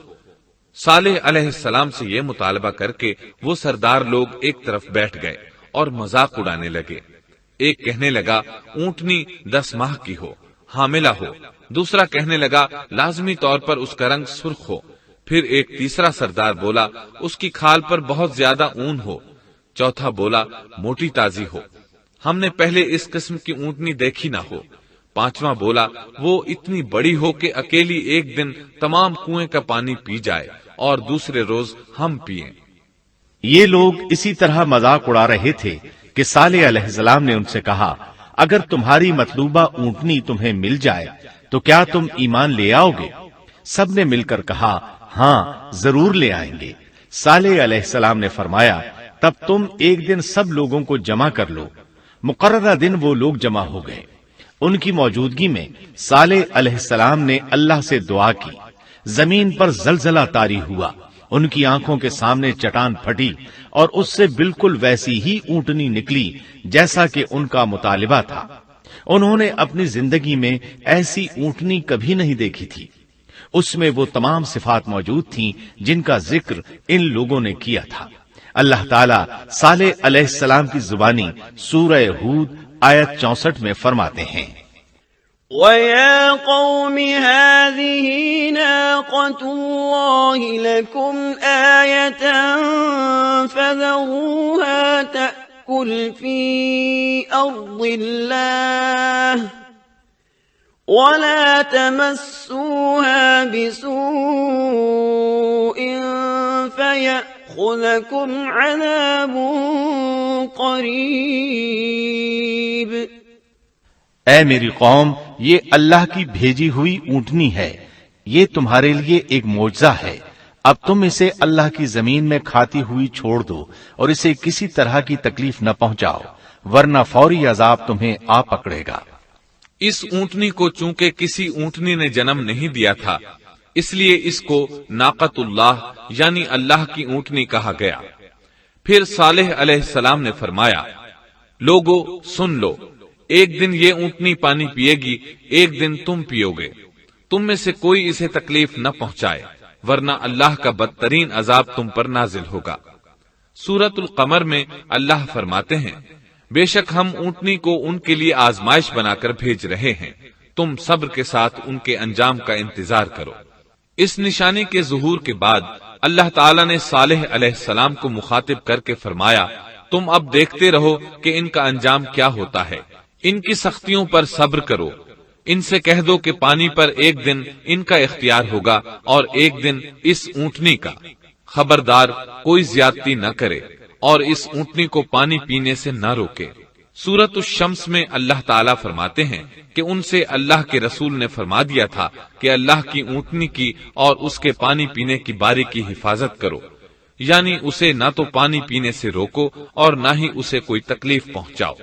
صالح علیہ السلام سے یہ مطالبہ کر کے وہ سردار لوگ ایک طرف بیٹھ گئے اور مذاق اڑانے لگے۔ ایک کہنے لگا اونٹنی 10 ماہ کی ہو، حاملہ ہو، دوسرا کہنے لگا لازمی طور پر اس کا رنگ سرخ ہو، پھر ایک تیسرا سردار بولا اس کی کھال پر بہت زیادہ اون ہو، چوتھا بولا موٹی تازی ہو، ہم نے پہلے اس قسم کی اونٹنی دیکھی نہ ہو، پانچواں بولا وہ اتنی بڑی ہو کہ اکیلی ایک دن تمام کنویں کا پانی پی جائے اور دوسرے روز ہم پیئیں۔ یہ لوگ اسی طرح مذاق اڑا رہے تھے کہ صالح علیہ السلام نے ان سے کہا اگر تمہاری مطلوبہ اونٹنی تمہیں مل جائے تو کیا تم ایمان لے آؤ گے؟ سب نے مل کر کہا ہاں ضرور لے آئیں گے۔ صالح علیہ السلام نے فرمایا تب تم ایک دن سب لوگوں کو جمع کر لو۔ مقررہ دن وہ لوگ جمع ہو گئے۔ ان کی موجودگی میں صالح علیہ السلام نے اللہ سے دعا کی، زمین پر زلزلہ طاری ہوا، ان کی آنکھوں کے سامنے چٹان پھٹی اور اس سے بالکل ویسی ہی اونٹنی نکلی جیسا کہ ان کا مطالبہ تھا۔ انہوں نے اپنی زندگی میں ایسی اونٹنی کبھی نہیں دیکھی تھی، اس میں وہ تمام صفات موجود تھیں جن کا ذکر ان لوگوں نے کیا تھا۔ اللہ تعالیٰ صالح علیہ السلام کی زبانی سورہ ہود آیت 64 میں فرماتے ہیں وَيَا قَوْمِ هَٰذِهِ نَاقَةُ اللَّهِ لَكُمْ آيَةً فَذَرُوهَا تَأْكُلْ فِي أَرْضِ اللَّهِ وَلَا تَمَسُّوهَا بِسُوءٍ فَيَأْخُذَكُمْ عَذَابٌ قَرِيبٌ۔ اے میری قوم، یہ اللہ کی بھیجی ہوئی اونٹنی ہے، یہ تمہارے لیے ایک معجزہ ہے۔ اب تم اسے اللہ کی زمین میں کھاتی ہوئی چھوڑ دو اور اسے کسی طرح کی تکلیف نہ پہنچاؤ، ورنہ فوری عذاب تمہیں آ پکڑے گا۔ اس اونٹنی کو چونکہ کسی اونٹنی نے جنم نہیں دیا تھا، اس لیے اس کو ناقۃ اللہ یعنی اللہ کی اونٹنی کہا گیا۔ پھر صالح علیہ السلام نے فرمایا لوگو سن لو، ایک دن یہ اونٹنی پانی پیے گی، ایک دن تم پیو گے، تم میں سے کوئی اسے تکلیف نہ پہنچائے ورنہ اللہ کا بدترین عذاب تم پر نازل ہوگا۔ سورۃ القمر میں اللہ فرماتے ہیں بے شک ہم اونٹنی کو ان کے لیے آزمائش بنا کر بھیج رہے ہیں، تم صبر کے ساتھ ان کے انجام کا انتظار کرو۔ اس نشانی کے ظہور کے بعد اللہ تعالیٰ نے صالح علیہ السلام کو مخاطب کر کے فرمایا، تم اب دیکھتے رہو کہ ان کا انجام کیا ہوتا ہے، ان کی سختیوں پر صبر کرو، ان سے کہہ دو کہ پانی پر ایک دن ان کا اختیار ہوگا اور ایک دن اس اونٹنی کا، خبردار کوئی زیادتی نہ کرے اور اس اونٹنی کو پانی پینے سے نہ روکے۔ سورۃ الشمس میں اللہ تعالیٰ فرماتے ہیں کہ ان سے اللہ کے رسول نے فرما دیا تھا کہ اللہ کی اونٹنی کی اور اس کے پانی پینے کی باری کی حفاظت کرو، یعنی اسے نہ تو پانی پینے سے روکو اور نہ ہی اسے کوئی تکلیف پہنچاؤ۔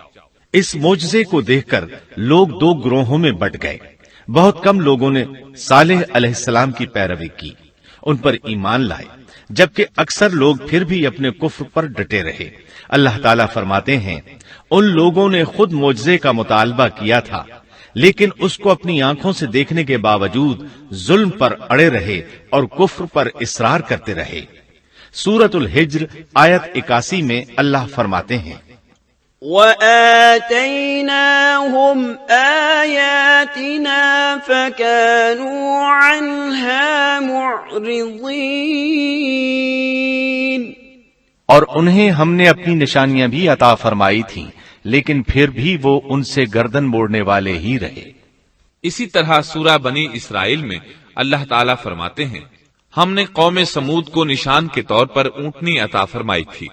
اس معجزے کو دیکھ کر لوگ دو گروہوں میں بٹ گئے۔ بہت کم لوگوں نے صالح علیہ السلام کی پیروی کی، ان پر ایمان لائے، جبکہ اکثر لوگ پھر بھی اپنے کفر پر ڈٹے رہے۔ اللہ تعالیٰ فرماتے ہیں، ان لوگوں نے خود معجزے کا مطالبہ کیا تھا، لیکن اس کو اپنی آنکھوں سے دیکھنے کے باوجود ظلم پر اڑے رہے اور کفر پر اصرار کرتے رہے۔ سورۃ الحجر آیت 81 میں اللہ فرماتے ہیں، وَآتَيْنَاهُمْ آيَاتِنَا فَكَانُوا عَنْهَا مُعْرِضِينَ، اور انہیں ہم نے اپنی نشانیاں بھی عطا فرمائی تھیں، لیکن پھر بھی وہ ان سے گردن موڑنے والے ہی رہے۔ اسی طرح سورہ بنی اسرائیل میں اللہ تعالیٰ فرماتے ہیں، ہم نے قوم سمود کو نشان کے طور پر اونٹنی عطا فرمائی تھی،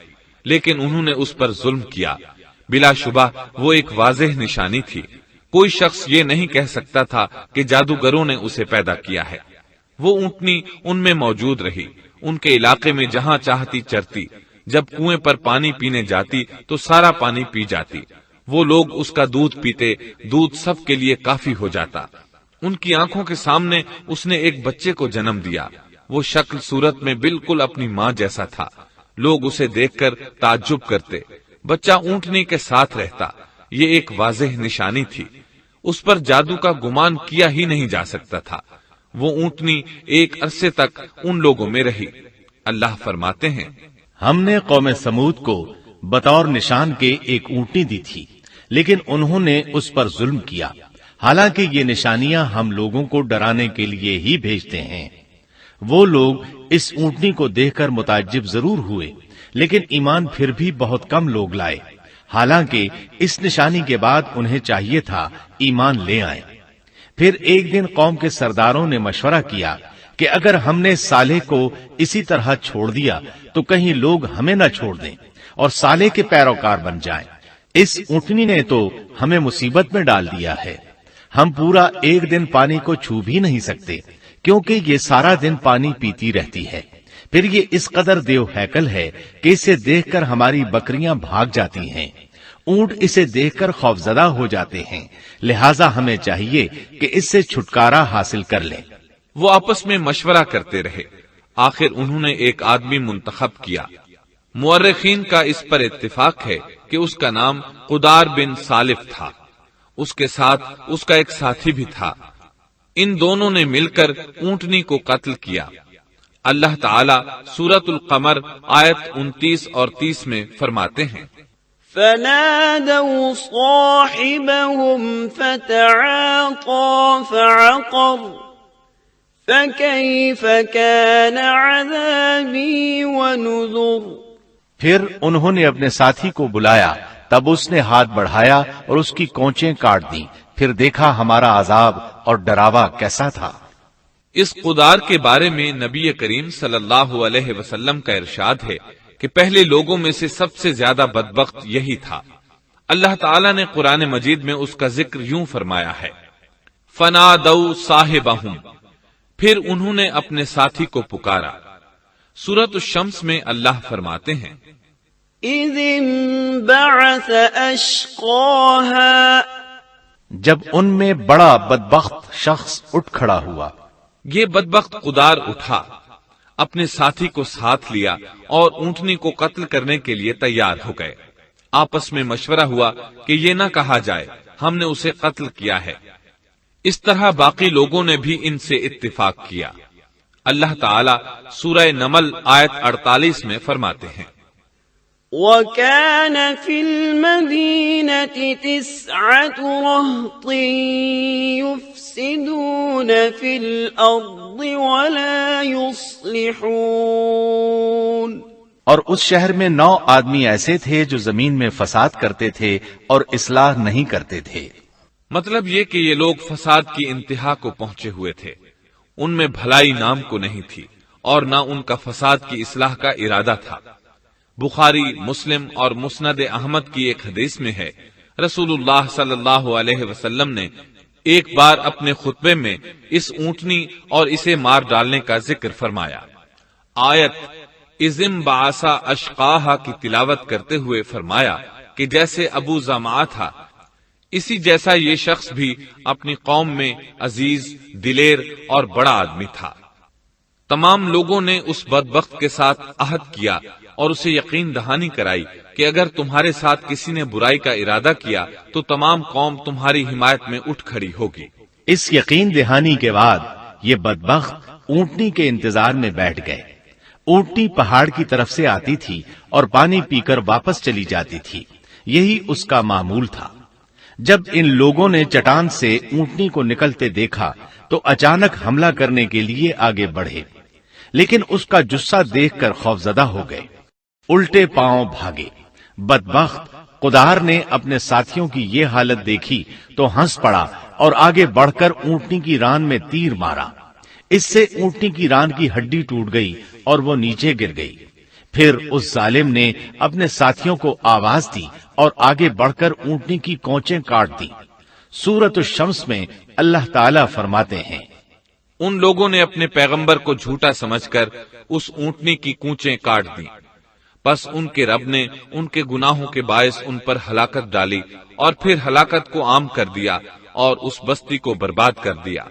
لیکن انہوں نے اس پر ظلم کیا۔ بلا شبہ وہ ایک واضح نشانی تھی، کوئی شخص یہ نہیں کہہ سکتا تھا کہ جادوگروں نے اسے پیدا کیا ہے۔ وہ اونٹنی ان میں موجود رہی، ان کے علاقے میں جہاں چاہتی چرتی، جب کنویں پر پانی پینے جاتی تو سارا پانی پی جاتی، وہ لوگ اس کا دودھ پیتے، دودھ سب کے لیے کافی ہو جاتا۔ ان کی آنکھوں کے سامنے اس نے ایک بچے کو جنم دیا، وہ شکل صورت میں بالکل اپنی ماں جیسا تھا، لوگ اسے دیکھ کر تعجب کرتے۔ بچہ اونٹنی کے ساتھ رہتا، یہ ایک واضح نشانی تھی، اس پر جادو کا گمان کیا ہی نہیں جا سکتا تھا۔ وہ اونٹنی ایک عرصے تک ان لوگوں میں رہی۔ اللہ فرماتے ہیں، ہم نے قوم سمود کو بطور نشان کے ایک اونٹنی دی تھی، لیکن انہوں نے اس پر ظلم کیا، حالانکہ یہ نشانیاں ہم لوگوں کو ڈرانے کے لیے ہی بھیجتے ہیں۔ وہ لوگ اس اونٹنی کو دیکھ کر متعجب ضرور ہوئے، لیکن ایمان پھر بھی بہت کم لوگ لائے، حالانکہ اس نشانی کے بعد انہیں چاہیے تھا ایمان لے آئیں۔ پھر ایک دن قوم کے سرداروں نے مشورہ کیا کہ اگر ہم نے صالح کو اسی طرح چھوڑ دیا تو کہیں لوگ ہمیں نہ چھوڑ دیں اور صالح کے پیروکار بن جائیں۔ اس اونٹنی نے تو ہمیں مصیبت میں ڈال دیا ہے، ہم پورا ایک دن پانی کو چھو بھی نہیں سکتے، کیونکہ یہ سارا دن پانی پیتی رہتی ہے۔ پھر یہ اس قدر دیو ہیکل ہے کہ اسے دیکھ کر ہماری بکریاں بھاگ جاتی ہیں، اونٹ اسے دیکھ کر خوفزدہ ہو جاتے ہیں، لہٰذا ہمیں چاہیے کہ اس سے چھٹکارا حاصل کر لیں۔ وہ آپس میں مشورہ کرتے رہے، آخر انہوں نے ایک آدمی منتخب کیا۔ مورخین کا اس پر اتفاق ہے کہ اس کا نام قدار بن سالف تھا، اس کے ساتھ اس کا ایک ساتھی بھی تھا۔ ان دونوں نے مل کر اونٹنی کو قتل کیا۔ اللہ تعالیٰ سورۃ القمر آیت 29 اور 30 میں فرماتے ہیں، فَنَادَوْا صَاحِبَهُمْ فَتَعَاطَى فَعَقَرَ فَكَيْفَ كَانَ عَذَابِي وَنُذُرِ۔ پھر انہوں نے اپنے ساتھی کو بلایا، تب اس نے ہاتھ بڑھایا اور اس کی کونچیں کاٹ دیں، پھر دیکھا ہمارا عذاب اور ڈراوا کیسا تھا۔ اس قدار کے بارے میں نبی کریم صلی اللہ علیہ وسلم کا ارشاد ہے کہ پہلے لوگوں میں سے سب سے زیادہ بدبخت یہی تھا۔ اللہ تعالیٰ نے قرآن مجید میں اس کا ذکر یوں فرمایا ہے، فَنَادَوْا صَاحِبَهُمْ، پھر انہوں نے اپنے ساتھی کو پکارا۔ سورۃ الشمس میں اللہ فرماتے ہیں، إِذِ انبَعَثَ أَشْقَاهَا، جب ان میں بڑا بدبخت شخص اٹھ کھڑا ہوا۔ یہ بدبخت قدار اٹھا، اپنے ساتھی کو ساتھ لیا اور اونٹنی کو قتل کرنے کے لیے تیار ہو گئے۔ آپس میں مشورہ ہوا کہ یہ نہ کہا جائے ہم نے اسے قتل کیا ہے۔ اس طرح باقی لوگوں نے بھی ان سے اتفاق کیا۔ اللہ تعالیٰ سورہ نمل آیت 48 میں فرماتے ہیں، وَكَانَ فِي الْمَدِينَةِ 9 رَهْطٍ يُفْسِدُونَ فِي الْأَرْضِ وَلَا يُصْلِحُونَ يصلحون اور اس شہر میں 9 آدمی ایسے تھے جو زمین میں فساد کرتے تھے اور اصلاح نہیں کرتے تھے۔ مطلب یہ کہ یہ لوگ فساد کی انتہا کو پہنچے ہوئے تھے، ان میں بھلائی نام کو نہیں تھی اور نہ ان کا فساد کی اصلاح کا ارادہ تھا۔ بخاری، مسلم اور مسند احمد کی ایک حدیث میں ہے، رسول اللہ صلی اللہ علیہ وسلم نے ایک بار اپنے خطبے میں اس اونٹنی اور اسے مار ڈالنے کا ذکر فرمایا۔ آیت اذم بعثا اشقاہا کی تلاوت کرتے ہوئے فرمایا کہ جیسے ابو زمعہ تھا، اسی جیسا یہ شخص بھی اپنی قوم میں عزیز، دلیر اور بڑا آدمی تھا۔ تمام لوگوں نے اس بدبخت کے ساتھ عہد کیا اور اسے یقین دہانی کرائی کہ اگر تمہارے ساتھ کسی نے برائی کا ارادہ کیا تو تمام قوم تمہاری حمایت میں اٹھ کھڑی ہوگی۔ اس یقین دہانی کے بعد یہ بدبخت اونٹنی کے انتظار میں بیٹھ گئے۔ اونٹنی پہاڑ کی طرف سے آتی تھی اور پانی پی کر واپس چلی جاتی تھی، یہی اس کا معمول تھا۔ جب ان لوگوں نے چٹان سے اونٹنی کو نکلتے دیکھا تو اچانک حملہ کرنے کے لیے آگے بڑھے، لیکن اس کا جثہ دیکھ کر خوفزدہ ہو گئے، الٹے پاؤں بھاگے۔ بدبخت قدار نے اپنے ساتھیوں کی یہ حالت دیکھی تو ہنس پڑا اور آگے بڑھ کر اونٹنی کی ران میں تیر مارا۔ اس سے اونٹنی کی ران کی ہڈی ٹوٹ گئی اور وہ نیچے گر گئی۔ پھر اس ظالم نے اپنے ساتھیوں کو آواز دی اور آگے بڑھ کر اونٹنی کی کونچیں کاٹ دی۔ سورۃ الشمس میں اللہ تعالیٰ فرماتے ہیں، ان لوگوں نے اپنے پیغمبر کو جھوٹا سمجھ کر اس اونٹنی کی کونچیں کاٹ دی، بس ان کے رب نے ان کے گناہوں کے باعث ان پر ہلاکت ڈالی اور پھر ہلاکت کو عام کر دیا اور اس بستی کو برباد کر دیا۔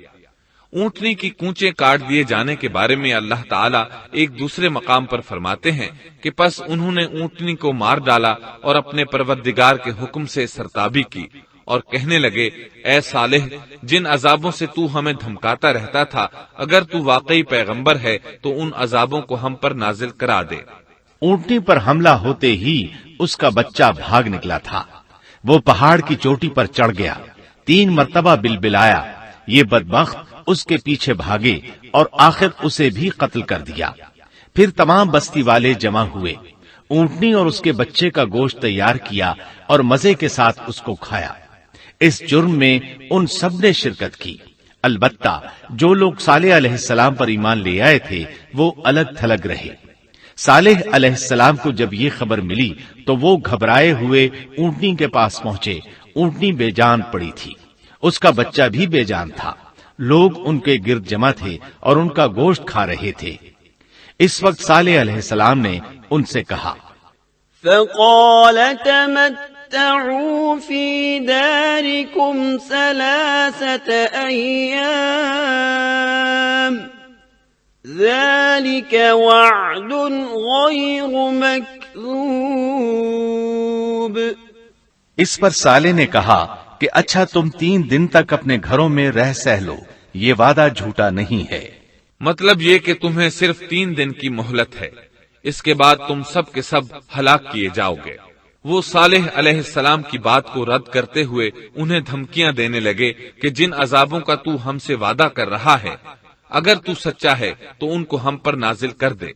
اونٹنی کی کونچیں کاٹ دیے جانے کے بارے میں اللہ تعالیٰ ایک دوسرے مقام پر فرماتے ہیں کہ پس انہوں نے اونٹنی کو مار ڈالا اور اپنے پروردگار کے حکم سے سرتابی کی اور کہنے لگے، اے صالح، جن عذابوں سے تو ہمیں دھمکاتا رہتا تھا، اگر تو واقعی پیغمبر ہے تو ان عذابوں کو ہم پر نازل کرا دے۔ اونٹنی پر حملہ ہوتے ہی اس کا بچہ بھاگ نکلا تھا۔ وہ پہاڑ کی چوٹی پر چڑھ گیا، 3 مرتبہ بلبلایا۔ یہ بدبخت اس کے پیچھے بھاگے اور آخر اسے بھی قتل کر دیا۔ پھر تمام بستی والے جمع ہوئے، اونٹنی اور اس کے بچے کا گوشت تیار کیا اور مزے کے ساتھ اس کو کھایا۔ اس جرم میں ان سب نے شرکت کی، البتہ جو لوگ صالح علیہ السلام پر ایمان لے آئے تھے وہ الگ تھلگ رہے۔ صالح علیہ السلام کو جب یہ خبر ملی تو وہ گھبرائے ہوئے اونٹنی کے پاس پہنچے۔ اونٹنی بے جان پڑی تھی، اس کا بچہ بھی بے جان تھا۔ لوگ ان کے گرد جمع تھے اور ان کا گوشت کھا رہے تھے۔ اس وقت صالح علیہ السلام نے ان سے کہا، فقال تمتعوا في داركم 3 أيام ذلك وعد غير مكذوب۔ اس پر صالح نے کہا کہ اچھا تم 3 دن تک اپنے گھروں میں رہ سہ لو، یہ وعدہ جھوٹا نہیں ہے۔ مطلب یہ کہ تمہیں صرف 3 دن کی مہلت ہے، اس کے بعد تم سب کے سب ہلاک کیے جاؤ گے۔ وہ صالح علیہ السلام کی بات کو رد کرتے ہوئے انہیں دھمکیاں دینے لگے کہ جن عذابوں کا تو ہم سے وعدہ کر رہا ہے، اگر تو سچا ہے تو ان کو ہم پر نازل کر دے۔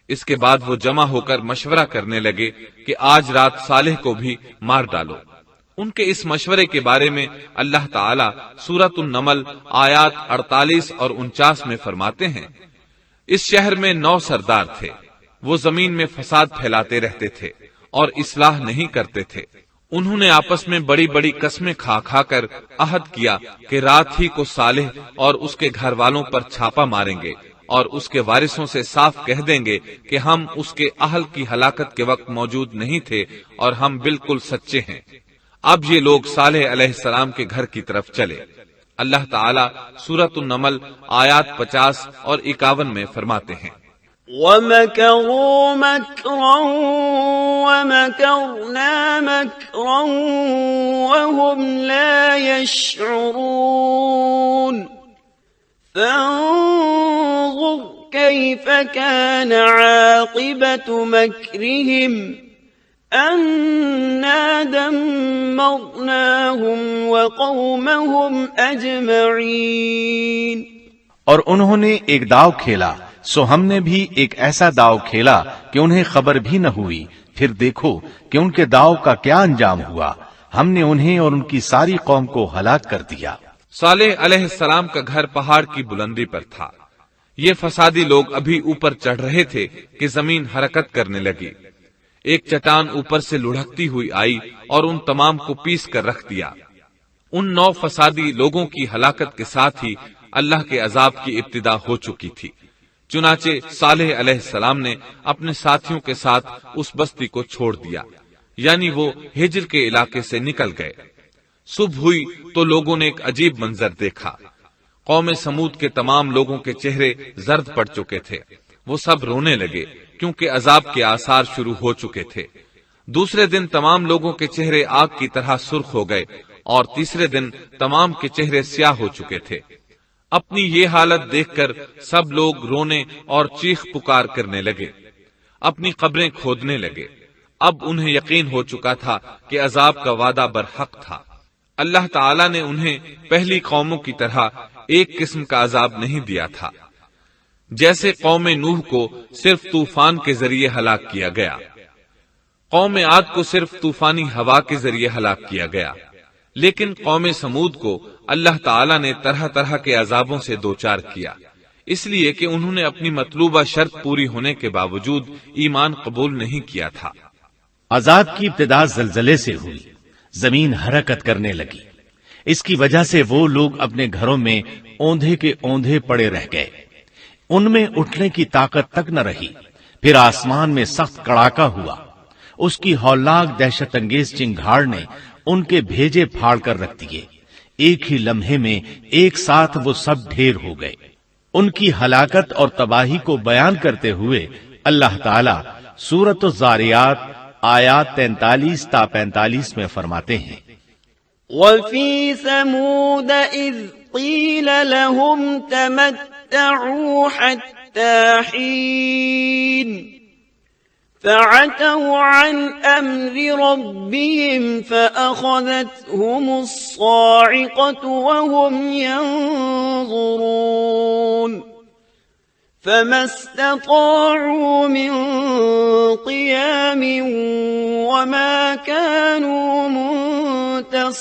اس کے بعد وہ جمع ہو کر مشورہ کرنے لگے کہ آج رات صالح کو بھی مار ڈالو۔ ان کے اس مشورے کے بارے میں اللہ تعالیٰ سورۃ النمل آیات 48 اور 49 میں فرماتے ہیں، اس شہر میں 9 سردار تھے، وہ زمین میں فساد پھیلاتے رہتے تھے اور اصلاح نہیں کرتے تھے۔ انہوں نے آپس میں بڑی بڑی قسمیں کھا کھا کر عہد کیا کہ رات ہی کو صالح اور اس کے گھر والوں پر چھاپا ماریں گے اور اس کے وارثوں سے صاف کہہ دیں گے کہ ہم اس کے اہل کی ہلاکت کے وقت موجود نہیں تھے اور ہم بالکل سچے ہیں۔ اب یہ لوگ صالح علیہ السلام کے گھر کی طرف چلے۔ اللہ تعالیٰ سورۃ النمل آیات 50 اور 51 میں فرماتے ہیں، وَمَكَرُوا مَكْرًا وَمَكَرْنَا مَكْرًا وَهُمْ لَا يَشْعُرُونَ فَانظُرْ كَيْفَ كَانَ عَاقِبَةُ مَكْرِهِمْ أَنَّا دَمَّرْنَاهُمْ وَقَوْمَهُمْ أَجْمَعِينَ۔ اور انہوں نے ایک داؤ کھیلا سو ہم نے بھی ایک ایسا داؤ کھیلا کہ انہیں خبر بھی نہ ہوئی، پھر دیکھو کہ ان کے داؤ کا کیا انجام ہوا، ہم نے انہیں اور ان کی ساری قوم کو ہلاک کر دیا۔ صالح علیہ السلام کا گھر پہاڑ کی بلندی پر تھا۔ یہ فسادی لوگ ابھی اوپر چڑھ رہے تھے کہ زمین حرکت کرنے لگی۔ ایک چٹان اوپر سے لڑھکتی ہوئی آئی اور ان تمام کو پیس کر رکھ دیا۔ ان 9 فسادی لوگوں کی ہلاکت کے ساتھ ہی اللہ کے عذاب کی ابتدا ہو چکی تھی۔ چنانچہ صالح علیہ السلام نے اپنے ساتھیوں کے ساتھ اس بستی کو چھوڑ دیا، یعنی وہ ہجر کے علاقے سے نکل گئے۔ صبح ہوئی تو لوگوں نے ایک عجیب منظر دیکھا۔ قوم سمود کے تمام لوگوں کے چہرے زرد پڑ چکے تھے، وہ سب رونے لگے کیونکہ عذاب کے آثار شروع ہو چکے تھے۔ دوسرے دن تمام لوگوں کے چہرے آگ کی طرح سرخ ہو گئے اور تیسرے دن تمام کے چہرے سیاہ ہو چکے تھے۔ اپنی یہ حالت دیکھ کر سب لوگ رونے اور چیخ پکار کرنے لگے، اپنی قبریں کھودنے لگے۔ اب انہیں یقین ہو چکا تھا کہ عذاب کا وعدہ برحق تھا۔ اللہ تعالیٰ نے انہیں پہلی قوموں کی طرح ایک قسم کا عذاب نہیں دیا تھا، جیسے قوم نوح کو صرف طوفان کے ذریعے ہلاک کیا گیا، قوم عاد کو صرف طوفانی ہوا کے ذریعے ہلاک کیا گیا، لیکن قوم سمود کو اللہ تعالیٰ نے طرح طرح کے عذابوں سے دوچار کیا، اس لیے کہ انہوں نے اپنی مطلوبہ شرط پوری ہونے کے باوجود ایمان قبول نہیں کیا تھا۔ عذاب کی ابتدا زلزلے سے ہوئی، زمین حرکت کرنے لگی۔ اس کی وجہ سے وہ لوگ اپنے گھروں میں اوندھے کے اوندھے پڑے رہ گئے، ان میں اٹھنے کی طاقت تک نہ رہی۔ پھر آسمان میں سخت کڑاکا ہوا، اس کی ہولناک دہشت انگیز چنگھاڑ نے ان کے بھیجے پھاڑ کر رکھ دیے۔ ایک ہی لمحے میں ایک ساتھ وہ سب ڈھیر ہو گئے۔ ان کی ہلاکت اور تباہی کو بیان کرتے ہوئے اللہ تعالی سورۃ الذاریات آیات 43 تا 45 میں فرماتے ہیں، وَفِي ثَمُودَ إِذْ قِيلَ لَهُمْ تَمَتَّعُوا حَتَّى حِينٍ فَعَتَوْا عَنْ أَمْرِ رَبِّهِمْ فَأَخَذَتْهُمُ الصَّاعِقَةُ وَهُمْ يَنظُرُونَ فَمَا اسْتَطَاعُوا مِنْ قِيَامٍ وَمَا كَانُوا مُنْتَصِرِينَ۔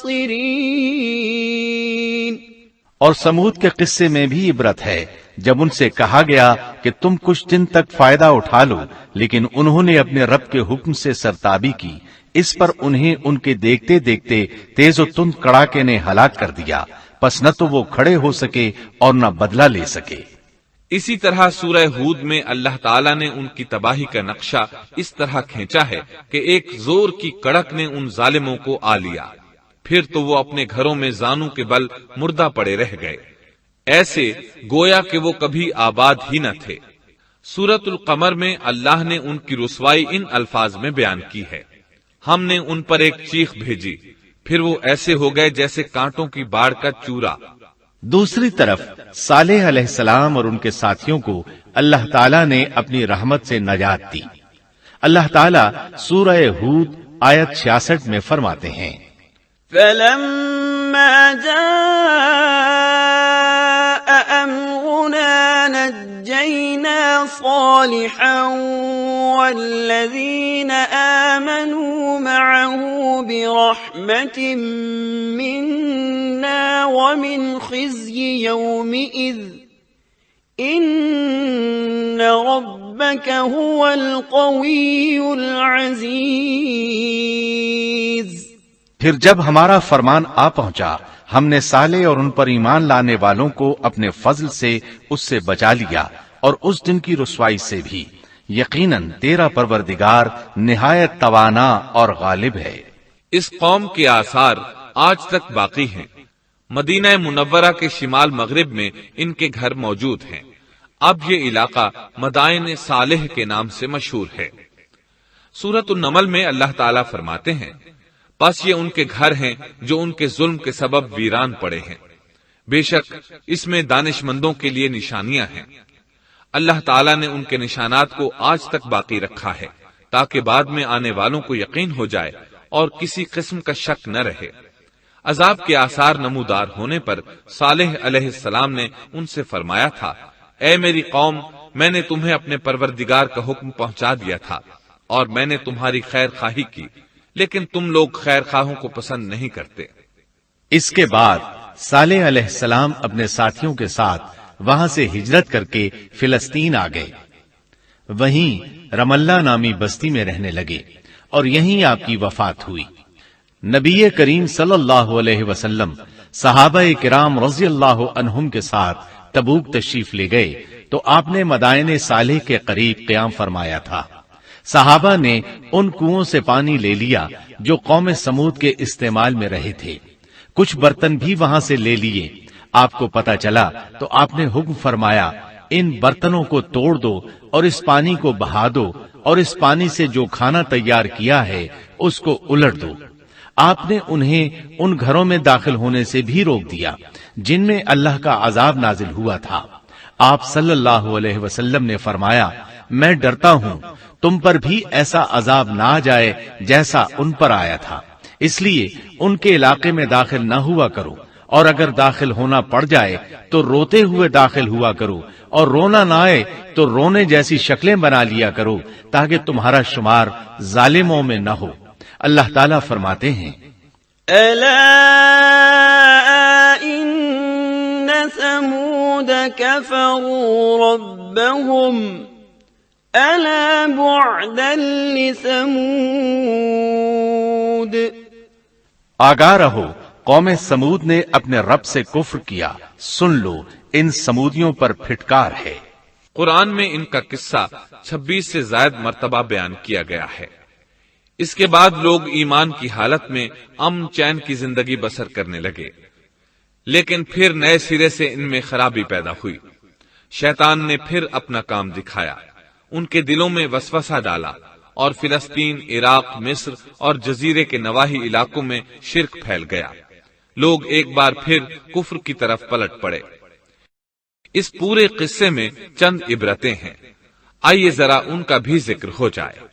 اور سمود کے قصے میں بھی عبرت ہے، جب ان سے کہا گیا کہ تم کچھ دن تک فائدہ اٹھا لو، لیکن انہوں نے اپنے رب کے حکم سے سرتابی کی، اس پر انہیں ان کے دیکھتے دیکھتے تیز و تند کڑاکے نے ہلاک کر دیا، پس نہ تو وہ کھڑے ہو سکے اور نہ بدلہ لے سکے۔ اسی طرح سورہ ہود میں اللہ تعالیٰ نے ان کی تباہی کا نقشہ اس طرح کھینچا ہے کہ ایک زور کی کڑک نے ان ظالموں کو آ لیا، پھر تو وہ اپنے گھروں میں زانوں کے بل مردہ پڑے رہ گئے، ایسے گویا کہ وہ کبھی آباد ہی نہ تھے۔ سورۃ القمر میں اللہ نے ان کی رسوائی ان الفاظ میں بیان کی ہے، ہم نے ان پر ایک چیخ بھیجی، پھر وہ ایسے ہو گئے جیسے کانٹوں کی باڑ کا چورا۔ دوسری طرف صالح علیہ السلام اور ان کے ساتھیوں کو اللہ تعالیٰ نے اپنی رحمت سے نجات دی۔ اللہ تعالیٰ سورہ ہود آیت 66 میں فرماتے ہیں، فَلَمَّا جَاءَ أَمْرُنَا نَجَّيْنَا صَالِحًا وَالَّذِينَ آمَنُوا مَعَهُ بِرَحْمَةٍ مِنَّا وَمِنْ خِزْيِ يَوْمِئِذٍ إِنَّ رَبَّكَ هُوَ الْقَوِيُّ الْعَزِيزُ۔ پھر جب ہمارا فرمان آ پہنچا، ہم نے صالح اور ان پر ایمان لانے والوں کو اپنے فضل سے اس سے بچا لیا اور اس دن کی رسوائی سے بھی۔ یقیناً تیرا پروردگار نہایت توانا اور غالب ہے۔ اس قوم کے آثار آج تک باقی ہیں۔ مدینہ منورہ کے شمال مغرب میں ان کے گھر موجود ہیں۔ اب یہ علاقہ مدائن صالح کے نام سے مشہور ہے۔ سورۃ النمل میں اللہ تعالیٰ فرماتے ہیں، پس یہ ان کے گھر ہیں جو ان کے ظلم کے سبب ویران پڑے ہیں، بے شک اس میں دانش مندوں کے لیے نشانیاں ہیں۔ اللہ تعالیٰ نے ان کے نشانات کو آج تک باقی رکھا ہے تاکہ بعد میں آنے والوں کو یقین ہو جائے اور کسی قسم کا شک نہ رہے۔ عذاب کے آثار نمودار ہونے پر صالح علیہ السلام نے ان سے فرمایا تھا، اے میری قوم، میں نے تمہیں اپنے پروردگار کا حکم پہنچا دیا تھا اور میں نے تمہاری خیر خواہی کی، لیکن تم لوگ خیر خواہوں کو پسند نہیں کرتے۔ اس کے بعد صالح علیہ السلام اپنے ساتھیوں کے ساتھ وہاں سے ہجرت کر کے فلسطین آ گئے، وہیں رملہ نامی بستی میں رہنے لگے اور یہیں آپ کی وفات ہوئی۔ نبی کریم صلی اللہ علیہ وسلم صحابہ کرام رضی اللہ عنہم کے ساتھ تبوک تشریف لے گئے تو آپ نے مدائن صالح کے قریب قیام فرمایا تھا۔ صحابہ نے ان کنووں سے پانی لے لیا جو قوم سمود کے استعمال میں رہے تھے، کچھ برتن بھی وہاں سے لے لیے۔ آپ کو پتہ چلا تو آپ نے حکم فرمایا ان برتنوں کو توڑ دو اور اس پانی کو بہا دو اور اس پانی سے جو کھانا تیار کیا ہے اس کو الٹ دو۔ آپ نے انہیں ان گھروں میں داخل ہونے سے بھی روک دیا جن میں اللہ کا عذاب نازل ہوا تھا۔ آپ صلی اللہ علیہ وسلم نے فرمایا، میں ڈرتا ہوں تم پر بھی ایسا عذاب نہ آ جائے جیسا ان پر آیا تھا، اس لیے ان کے علاقے میں داخل نہ ہوا کرو، اور اگر داخل ہونا پڑ جائے تو روتے ہوئے داخل ہوا کرو، اور رونا نہ آئے تو رونے جیسی شکلیں بنا لیا کرو تاکہ تمہارا شمار ظالموں میں نہ ہو۔ اللہ تعالیٰ فرماتے ہیں، ألا إن ثمود كفروا ربهم ألا بعدا لثمود۔ آگاہ رہو، قوم سمود نے اپنے رب سے کفر کیا، سن لو ان سمودیوں پر پھٹکار ہے۔ قرآن میں ان کا قصہ 26 سے زائد مرتبہ بیان کیا گیا ہے۔ اس کے بعد لوگ ایمان کی حالت میں امن چین کی زندگی بسر کرنے لگے، لیکن پھر نئے سرے سے ان میں خرابی پیدا ہوئی۔ شیطان نے پھر اپنا کام دکھایا، ان کے دلوں میں وسوسہ ڈالا اور فلسطین، عراق، مصر اور جزیرے کے نواحی علاقوں میں شرک پھیل گیا۔ لوگ ایک بار پھر کفر کی طرف پلٹ پڑے۔ اس پورے قصے میں چند عبرتیں ہیں، آئیے ذرا ان کا بھی ذکر ہو جائے۔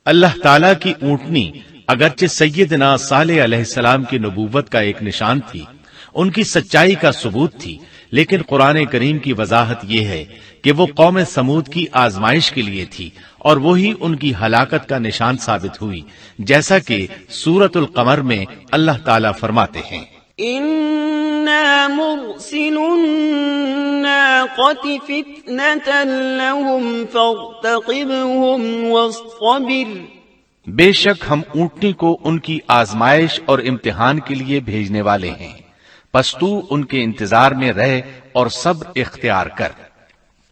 اللہ تعالیٰ کی اونٹنی اگرچہ سیدنا صالح علیہ السلام کی نبوت کا ایک نشان تھی، ان کی سچائی کا ثبوت تھی، لیکن قرآن کریم کی وضاحت یہ ہے کہ وہ قوم سمود کی آزمائش کے لیے تھی اور وہی ان کی ہلاکت کا نشان ثابت ہوئی، جیسا کہ سورۃ القمر میں اللہ تعالیٰ فرماتے ہیں، إنا مرسل الناقة فتنة لهم فارتقبهم واصطبر۔ بے شک ہم اونٹنی کو ان کی آزمائش اور امتحان کے لیے بھیجنے والے ہیں، پس تو ان کے انتظار میں رہ اور صبر اختیار کر۔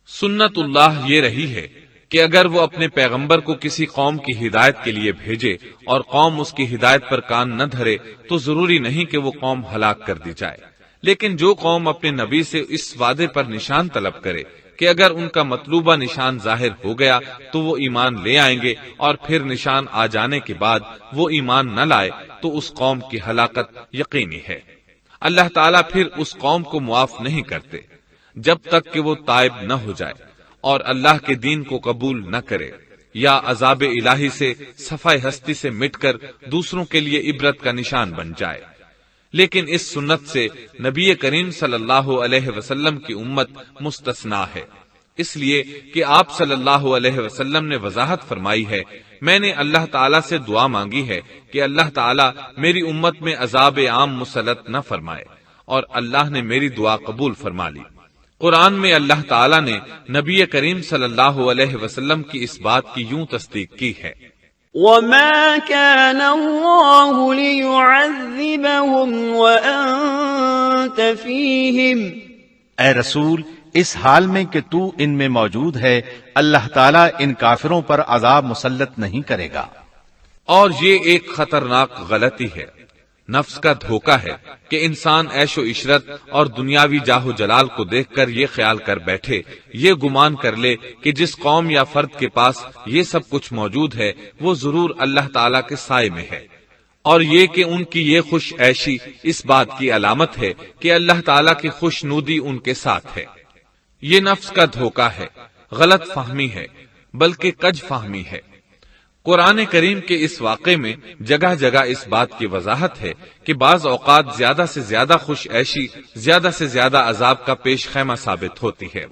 سنت اللہ یہ رہی ہے کہ اگر وہ اپنے پیغمبر کو کسی قوم کی ہدایت کے لیے بھیجے اور قوم اس کی ہدایت پر کان نہ دھرے تو ضروری نہیں کہ وہ قوم ہلاک کر دی جائے، لیکن جو قوم اپنے نبی سے اس وعدے پر نشان طلب کرے کہ اگر ان کا مطلوبہ نشان ظاہر ہو گیا تو وہ ایمان لے آئیں گے، اور پھر نشان آ جانے کے بعد وہ ایمان نہ لائے تو اس قوم کی ہلاکت یقینی ہے۔ اللہ تعالیٰ پھر اس قوم کو معاف نہیں کرتے جب تک کہ وہ تائب نہ ہو جائے اور اللہ کے دین کو قبول نہ کرے، یا عذاب الہی سے صفائے ہستی سے مٹ کر دوسروں کے لیے عبرت کا نشان بن جائے۔ لیکن اس سنت سے نبی کریم صلی اللہ علیہ وسلم کی امت مستثنا ہے، اس لیے کہ آپ صلی اللہ علیہ وسلم نے وضاحت فرمائی ہے، میں نے اللہ تعالیٰ سے دعا مانگی ہے کہ اللہ تعالیٰ میری امت میں عذاب عام مسلط نہ فرمائے، اور اللہ نے میری دعا قبول فرما لی۔ قرآن میں اللہ تعالیٰ نے نبی کریم صلی اللہ علیہ وسلم کی اس بات کی یوں تصدیق کی ہے، وَمَا كَانَ اللَّهُ لِيُعَذِّبَهُمْ وَأَنْتَ فِيهِمْ۔ اے رسول، اس حال میں کہ تو ان میں موجود ہے، اللہ تعالیٰ ان کافروں پر عذاب مسلط نہیں کرے گا۔ اور یہ ایک خطرناک غلطی ہے، نفس کا دھوکہ ہے کہ انسان عیش و عشرت اور دنیاوی جاہ و جلال کو دیکھ کر یہ خیال کر بیٹھے، یہ گمان کر لے کہ جس قوم یا فرد کے پاس یہ سب کچھ موجود ہے وہ ضرور اللہ تعالیٰ کے سائے میں ہے، اور یہ کہ ان کی یہ خوش عیشی اس بات کی علامت ہے کہ اللہ تعالیٰ کی خوشنودی ان کے ساتھ ہے۔ یہ نفس کا دھوکہ ہے، غلط فہمی ہے، بلکہ کج فہمی ہے۔ قرآن کریم کے اس واقعے میں جگہ جگہ اس بات کی وضاحت ہے کہ بعض اوقات زیادہ سے زیادہ خوش عیشی زیادہ سے زیادہ عذاب کا پیش خیمہ ثابت ہوتی ہے۔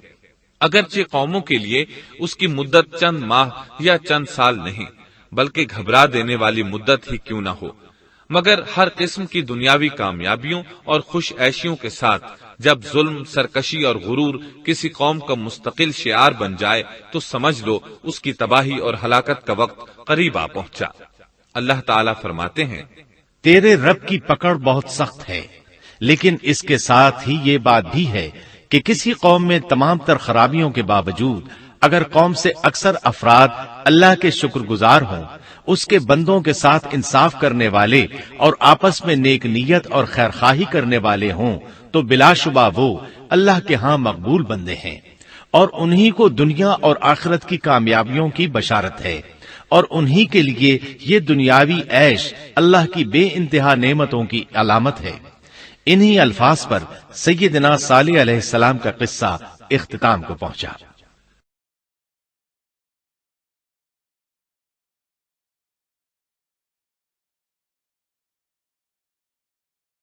اگرچہ قوموں کے لیے اس کی مدت چند ماہ یا چند سال نہیں بلکہ گھبرا دینے والی مدت ہی کیوں نہ ہو، مگر ہر قسم کی دنیاوی کامیابیوں اور خوش عیشیوں کے ساتھ جب ظلم، سرکشی اور غرور کسی قوم کا مستقل شعار بن جائے تو سمجھ لو اس کی تباہی اور ہلاکت کا وقت قریب آ پہنچا۔ اللہ تعالیٰ فرماتے ہیں، تیرے رب کی پکڑ بہت سخت ہے، لیکن اس کے ساتھ ہی یہ بات بھی ہے کہ کسی قوم میں تمام تر خرابیوں کے باوجود اگر قوم سے اکثر افراد اللہ کے شکر گزار ہوں، اس کے بندوں کے ساتھ انصاف کرنے والے اور آپس میں نیک نیت اور خیر خواہی کرنے والے ہوں تو بلا شبہ وہ اللہ کے ہاں مقبول بندے ہیں، اور انہی کو دنیا اور آخرت کی کامیابیوں کی بشارت ہے، اور انہی کے لیے یہ دنیاوی عیش اللہ کی بے انتہا نعمتوں کی علامت ہے۔ انہی الفاظ پر سیدنا صالح علیہ السلام کا قصہ اختتام کو پہنچا۔